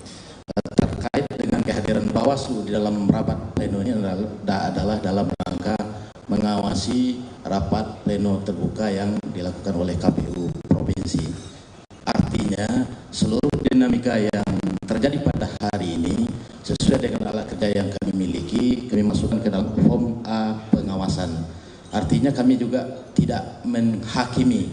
Terkait dengan kehadiran Bawaslu di dalam rapat pleno ini adalah dalam rangka mengawasi rapat pleno terbuka yang dilakukan oleh KPU Provinsi. Artinya seluruh dinamika yang terjadi pada hari ini sesuai dengan alat kerja yang kami miliki, kami masukkan ke dalam form A pengawasan. Artinya kami juga tidak menghakimi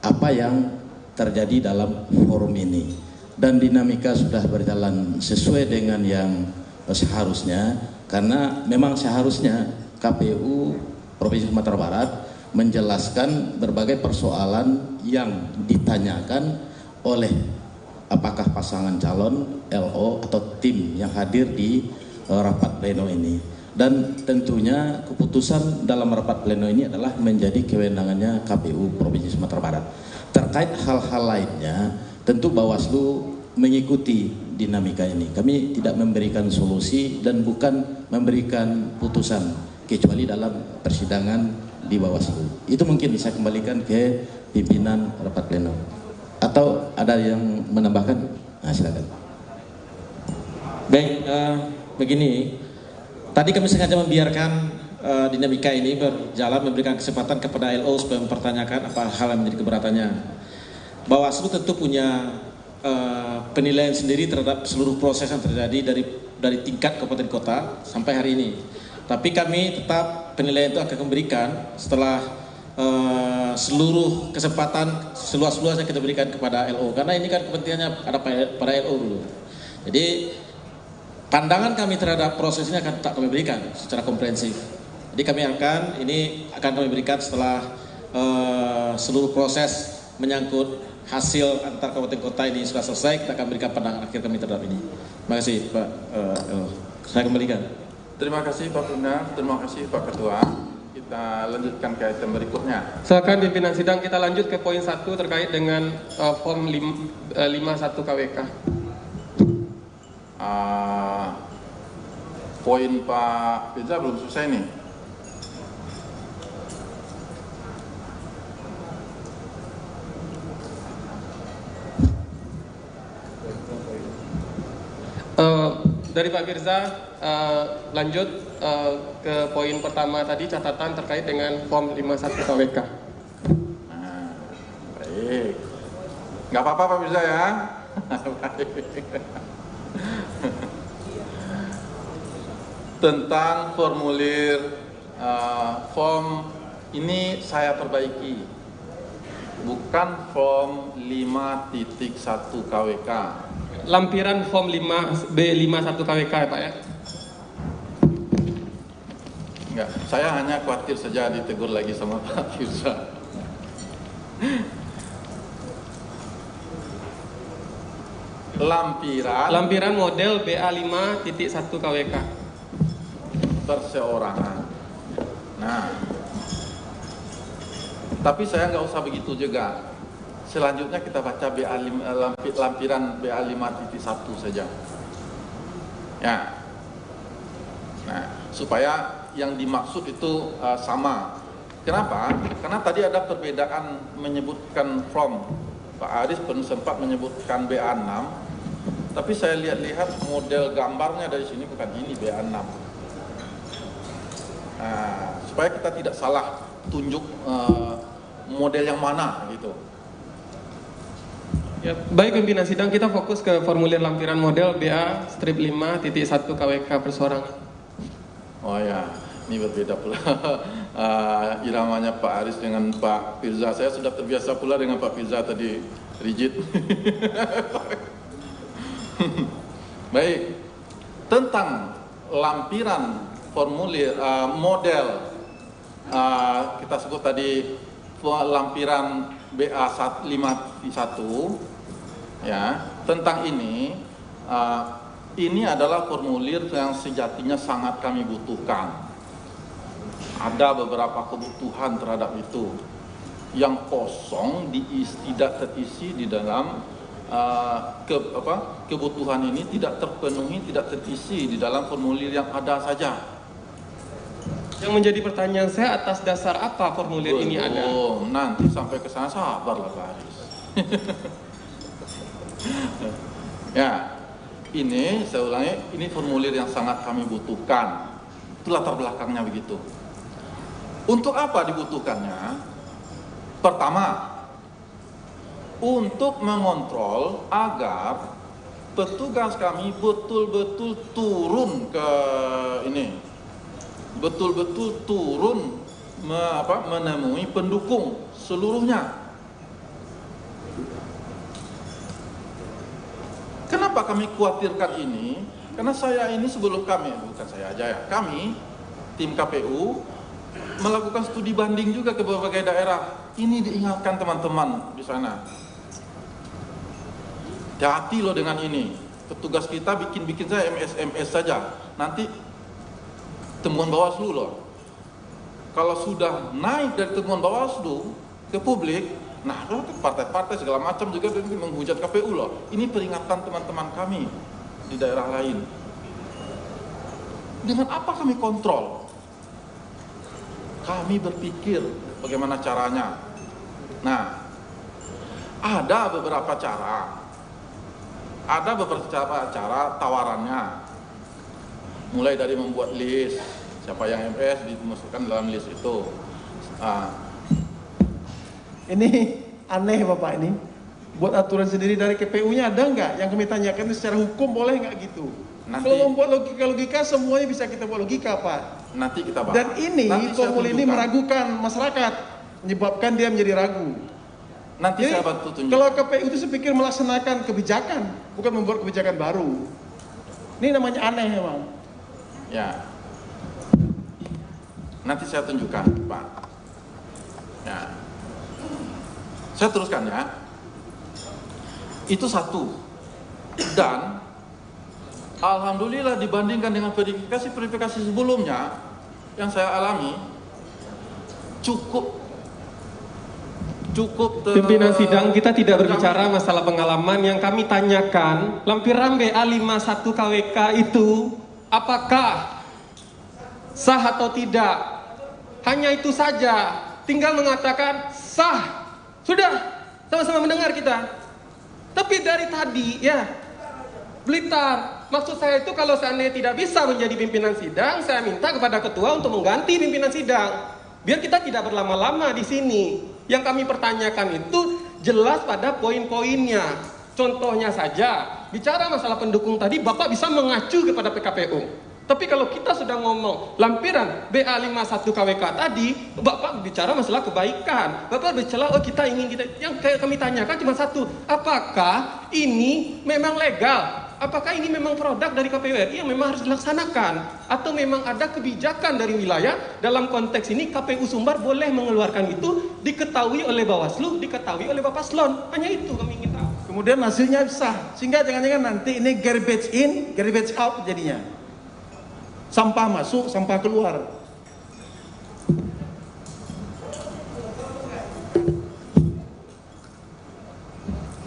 apa yang terjadi dalam forum ini. Dan dinamika sudah berjalan sesuai dengan yang seharusnya, karena memang seharusnya KPU Provinsi Sumatera Barat menjelaskan berbagai persoalan yang ditanyakan oleh apakah pasangan calon, LO atau tim yang hadir di rapat pleno ini. Dan tentunya keputusan dalam rapat pleno ini adalah menjadi kewenangannya KPU Provinsi Sumatera Barat. Terkait hal-hal lainnya, tentu Bawaslu mengikuti dinamika ini. Kami tidak memberikan solusi dan bukan memberikan putusan kecuali dalam persidangan di Bawaslu. Itu mungkin bisa kembalikan ke pimpinan rapat pleno. Atau ada yang menambahkan? Nah, silakan. Baik, begini. Tadi kami sengaja membiarkan dinamika ini berjalan, memberikan kesempatan kepada LO supaya mempertanyakan apa hal yang menjadi keberatannya. Bawaslu tentu punya penilaian sendiri terhadap seluruh proses yang terjadi dari tingkat kabupaten kota sampai hari ini. Tapi kami tetap penilaian itu akan memberikan setelah seluruh kesempatan seluas-luasnya kita berikan kepada LO, karena ini kan kepentingannya ada pada LO dulu. Jadi pandangan kami terhadap proses ini akan tak kami berikan secara komprehensif. Jadi kami akan kami berikan setelah seluruh proses menyangkut hasil antar kabupaten kota ini sudah selesai, kita akan berikan pandangan akhir kami terhadap ini. Terima kasih Pak. Saya kembalikan. Terima kasih Pak Puna, terima kasih Pak Ketua. Kita lanjutkan ke item berikutnya. Silakan pimpinan sidang, kita lanjut ke poin 1 terkait dengan form 51 KWK. Poin Pak Firza belum selesai nih. Dari Pak Firza, lanjut ke poin pertama tadi, catatan terkait dengan form 51 KWK. Nah, baik. Nggak apa-apa Pak Firza ya. Tentang formulir form ini saya perbaiki, bukan form 5.1 KWK. Lampiran form 5B51 KWK ya Pak ya? Enggak, saya hanya khawatir saja ditegur lagi sama Pak Firza. Lampiran model BA5.1 KWK perseorangan. Nah, tapi saya nggak usah begitu juga. Selanjutnya kita baca lampiran BA5.1 saja. Ya. Nah, supaya yang dimaksud itu sama. Kenapa? Karena tadi ada perbedaan menyebutkan from. Pak Aris pun sempat menyebutkan BA6. Tapi saya lihat model gambarnya dari sini bukan ini BA6. Nah, supaya kita tidak salah tunjuk model yang mana gitu. Ya, baik pimpinan sidang, kita fokus ke formulir lampiran model BA-5.1 KWK perseorangan. Oh ya, ini berbeda pula iramanya Pak Aris dengan Pak Firza. Saya sudah terbiasa pula dengan Pak Firza tadi, rigid. Baik, tentang lampiran formulir model kita sebut tadi lampiran BA5.1 ya, tentang ini ini adalah formulir yang sejatinya sangat kami butuhkan. Ada beberapa kebutuhan terhadap itu yang kosong tidak terisi di dalam kebutuhan ini tidak terpenuhi, tidak terisi di dalam formulir yang ada saja. Yang menjadi pertanyaan saya, atas dasar apa formulir ini ada? Nanti sampai ke sana sabarlah Pak Aris. Ya, ini saya ulangi, ini formulir yang sangat kami butuhkan. Itu latar belakangnya begitu. Untuk apa dibutuhkannya? Pertama, untuk mengontrol agar petugas kami betul-betul turun ke ini, betul-betul turun menemui pendukung seluruhnya. Kenapa kami khawatirkan ini? Karena saya ini sebelum kami, bukan saya aja ya, kami tim KPU melakukan studi banding juga ke berbagai daerah. Ini diingatkan teman-teman di sana. Hati loh dengan ini. Petugas kita bikin saya MS saja. Nanti temuan Bawaslu loh. Kalau sudah naik dari temuan Bawaslu ke publik, nah partai-partai segala macam juga menghujat KPU loh. Ini peringatan teman-teman kami di daerah lain. Dengan apa kami kontrol? Kami berpikir bagaimana caranya. Nah, ada beberapa cara. Ada beberapa cara tawarannya. Mulai dari membuat list, siapa yang MS dimasukkan dalam list itu. Ini aneh Bapak ini. Buat aturan sendiri dari KPU-nya ada nggak? Yang kami tanyakan itu secara hukum boleh nggak gitu? Nanti, kalau membuat logika semuanya bisa kita buat logika Pak. Nanti kita bahas. Dan ini formulir ini meragukan masyarakat, menyebabkan dia menjadi ragu. Nanti jadi, saya bantu tunjuk. Kalau KPU itu saya pikir melaksanakan kebijakan, bukan membuat kebijakan baru. Ini namanya aneh memang. Ya. Nanti saya tunjukkan Pak. Ya. Saya teruskan ya. Itu satu. Dan alhamdulillah dibandingkan dengan verifikasi sebelumnya yang saya alami cukup Pimpinan sidang, kita tidak berbicara masalah pengalaman. Yang kami tanyakan, lampiran BA51 KWK itu apakah sah atau tidak? Hanya itu saja. Tinggal mengatakan sah. Sudah, sama-sama mendengar kita. Tapi dari tadi ya, Blitar, maksud saya itu kalau seandainya tidak bisa menjadi pimpinan sidang, saya minta kepada ketua untuk mengganti pimpinan sidang. Biar kita tidak berlama-lama di sini. Yang kami pertanyakan itu jelas pada poin-poinnya. Contohnya saja, bicara masalah pendukung tadi, Bapak bisa mengacu kepada PKPU. Tapi kalau kita sudah ngomong lampiran BA51 KWK tadi, Bapak bicara masalah kebaikan. Bapak bicara, oh kita ingin yang kami tanyakan cuma satu, apakah ini memang legal? Apakah ini memang produk dari KPU RI yang memang harus dilaksanakan? Atau memang ada kebijakan dari wilayah, dalam konteks ini KPU Sumbar boleh mengeluarkan itu, diketahui oleh Bawaslu, diketahui oleh Bapak Slon. Hanya itu kami ingin tahu. Kemudian hasilnya sah, sehingga jangan-jangan nanti ini garbage in, garbage out jadinya. Sampah masuk, sampah keluar.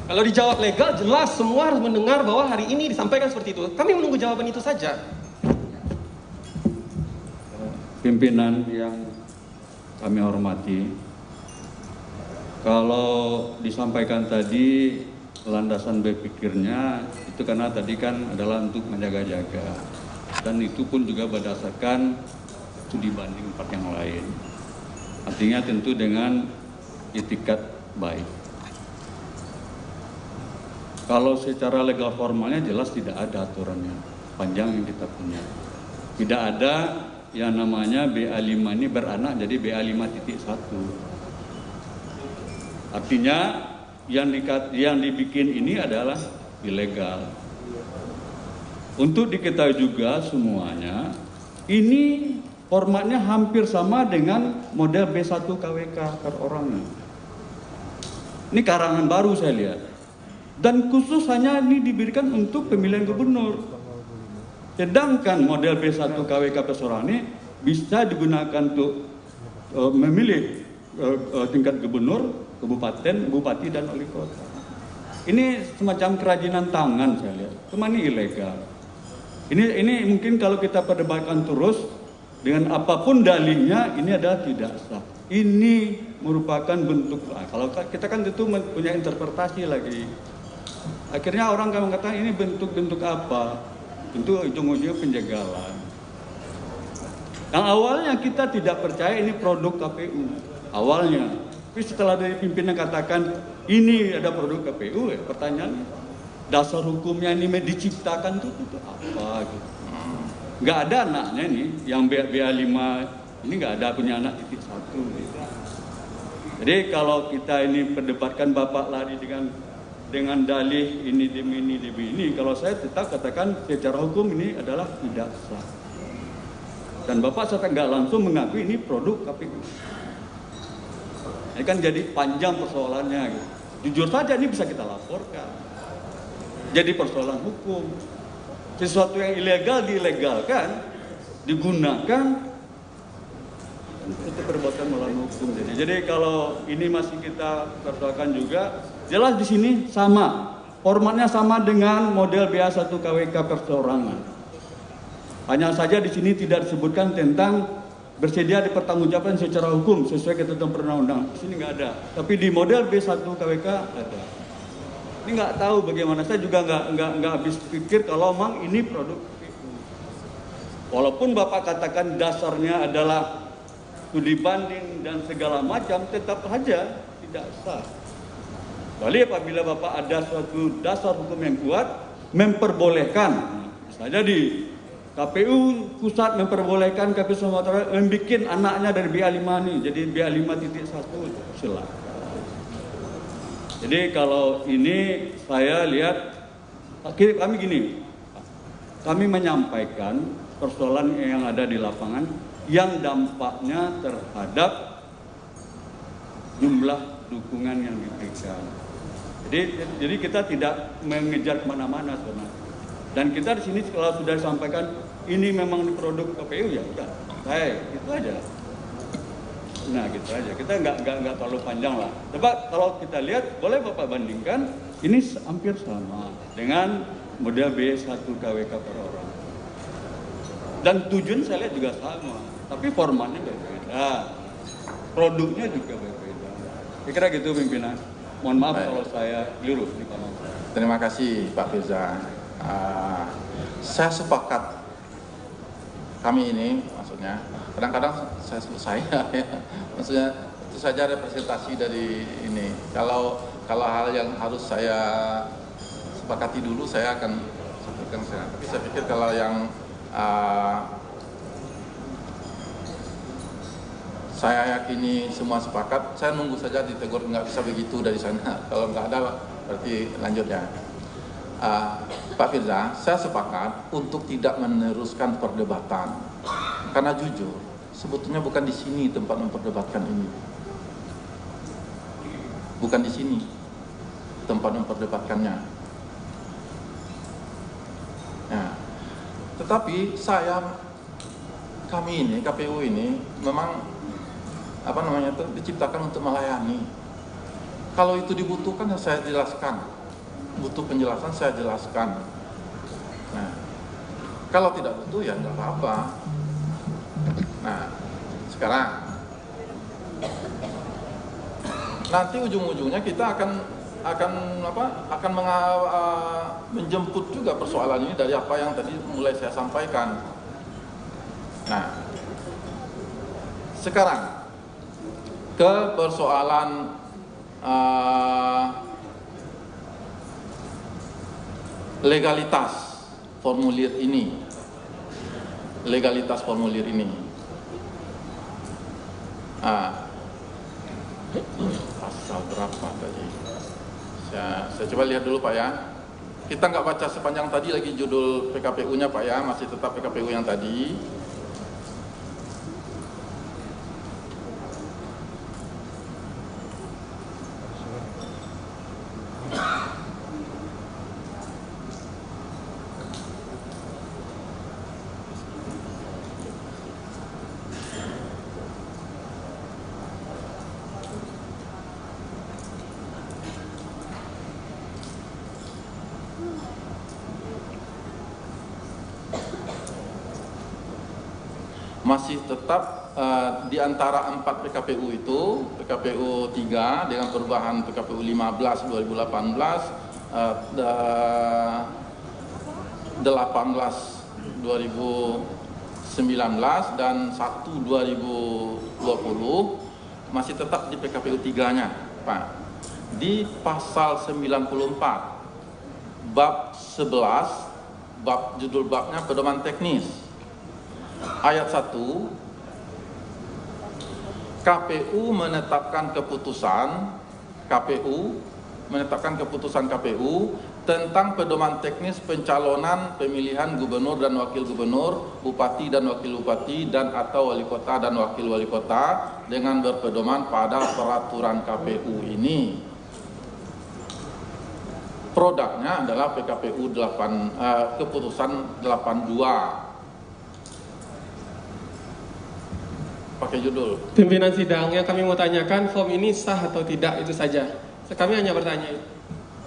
Kalau dijawab legal, jelas semua harus mendengar bahwa hari ini disampaikan seperti itu. Kami menunggu jawaban itu saja. Pimpinan yang kami hormati, kalau disampaikan tadi landasan berpikirnya itu karena tadi kan adalah untuk menjaga-jaga, dan itu pun juga berdasarkan studi banding tempat yang lain. Artinya tentu dengan itikat baik. Kalau secara legal formalnya jelas tidak ada aturannya panjang yang kita punya. Tidak ada yang namanya BA5 ini beranak jadi BA5.1. Artinya yang dibikin ini adalah ilegal. Untuk diketahui juga semuanya, ini formatnya hampir sama dengan model B1 KWK perorangan. Ini karangan baru saya lihat. Dan khusus hanya ini diberikan untuk pemilihan gubernur. Sedangkan model B1 KWK perseorangan ini bisa digunakan untuk memilih tingkat gubernur, kabupaten, bupati, dan wali kota. Ini semacam kerajinan tangan saya lihat, cuma ini ilegal. Ini mungkin kalau kita perdebatkan terus dengan apapun dalihnya, ini adalah tidak sah. Ini merupakan bentuk, kalau kita kan tentu punya interpretasi lagi. Akhirnya orang akan mengatakan ini bentuk apa? Tentu ujung-ujungnya penjagalan. Yang awalnya kita tidak percaya ini produk KPU, awalnya. Tapi setelah dari pimpinan katakan ini ada produk KPU, ya pertanyaannya, dasar hukumnya ini diciptakan itu apa gitu. Nggak ada anaknya nih, yang BA5 ini nggak ada punya anak titik 1 gitu. Jadi kalau kita ini perdebatkan Bapak lari dengan dalih ini demi ini, kalau saya tetap katakan secara hukum ini adalah tidak sah. Dan Bapak secara nggak langsung mengakui ini produk KPU. Ini kan jadi panjang persoalannya gitu. Jujur saja ini bisa kita laporkan. Jadi persoalan hukum. Sesuatu yang ilegal diilegalkan, digunakan untuk perbuatan melawan hukum. Jadi kalau ini masih kita persoalkan juga, jelas di sini sama, formatnya sama dengan model BA1 KWK perseorangan. Hanya saja di sini tidak disebutkan tentang bersedia dipertanggungjawabkan secara hukum sesuai ketentuan perundang-undang. Di sini nggak ada. Tapi di model B1 KWK ada. Ini nggak tahu bagaimana, saya juga nggak habis pikir kalau memang ini produk KPU. Walaupun Bapak katakan dasarnya adalah studi banding dan segala macam, tetap saja tidak sah. Kecuali apabila Bapak ada suatu dasar hukum yang kuat, memperbolehkan, misalnya di KPU pusat memperbolehkan KPU Sumatera membuat anaknya dari BA5 nih, jadi BA5.1 silakan. Jadi kalau ini saya lihat, kami gini, kami menyampaikan persoalan yang ada di lapangan yang dampaknya terhadap jumlah dukungan yang diberikan. Jadi kita tidak mengejar kemana-mana sebenarnya. Dan kita di sini kalau sudah sampaikan ini memang produk KPU ya udah, itu aja. Nah gitu aja, kita nggak terlalu panjang lah. Coba kalau kita lihat, boleh Bapak bandingkan, ini hampir sama dengan model B1 KWK per orang. Dan tujuan saya lihat juga sama, tapi formatnya berbeda, produknya juga berbeda. Kira-kira gitu pimpinan. Mohon maaf kalau saya keliru di kanan. Terima kasih Pak Firza. Saya sepakat, kami ini maksudnya kadang-kadang saya ya, maksudnya itu saja representasi dari ini. Kalau hal yang harus saya sepakati dulu saya akan sebutkan sekarang. Tapi saya pikir kalau yang saya yakini semua sepakat, saya nunggu saja ditegur, nggak bisa begitu dari sana. Kalau nggak ada berarti lanjutnya. Pak Firza, saya sepakat untuk tidak meneruskan perdebatan karena jujur sebetulnya bukan di sini tempat memperdebatkan ini, bukan di sini tempat memperdebatkannya. Nah, tetapi kami ini KPU ini memang diciptakan untuk melayani. Kalau itu dibutuhkan saya jelaskan. Butuh penjelasan saya jelaskan. Nah, kalau tidak butuh ya nggak apa-apa. Nah, sekarang nanti ujung-ujungnya kita akan menjemput juga persoalan ini dari apa yang tadi mulai saya sampaikan. Nah, sekarang ke persoalan legalitas formulir ini. Pasal berapa tadi? Saya coba lihat dulu Pak ya. Kita nggak baca sepanjang tadi lagi judul PKPU-nya Pak ya, masih tetap PKPU yang tadi. masih tetap di antara 4 PKPU itu, PKPU 3 dengan perubahan PKPU 15 2018, 18 2019 dan 1 2020 masih tetap di PKPU 3-nya, Pak. Di pasal 94 bab 11, judul babnya pedoman teknis. Ayat 1, KPU menetapkan keputusan KPU tentang pedoman teknis pencalonan pemilihan gubernur dan wakil gubernur, bupati dan wakil bupati, dan atau wali kota dan wakil wali kota dengan berpedoman pada peraturan KPU ini. Produknya adalah PKPU keputusan 82. Pakai judul. Pimpinan sidang, yang kami mau tanyakan, form ini sah atau tidak, itu saja. Kami hanya bertanya itu.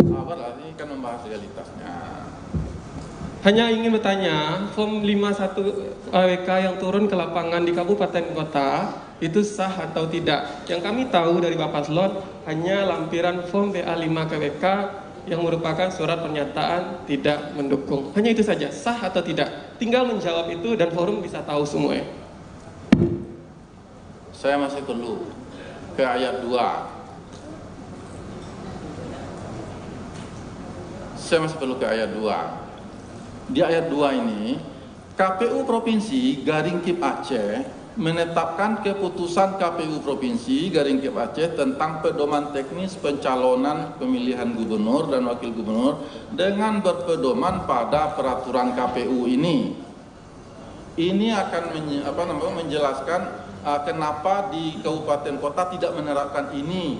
Ini kan membahas legalitasnya. Hanya ingin bertanya, form 51 AWK yang turun ke lapangan di kabupaten kota itu sah atau tidak? Yang kami tahu dari Bapak Slot hanya lampiran form BA5 KWK yang merupakan surat pernyataan tidak mendukung. Hanya itu saja, sah atau tidak? Tinggal menjawab itu dan forum bisa tahu semuanya. Saya masih perlu ke ayat 2. Di ayat 2 ini, KPU Provinsi Garing Kip Aceh menetapkan keputusan KPU Provinsi Garing Kip Aceh tentang pedoman teknis pencalonan pemilihan gubernur dan wakil gubernur dengan berpedoman pada peraturan KPU ini. Ini akan menjelaskan kenapa di kabupaten kota tidak menerapkan ini.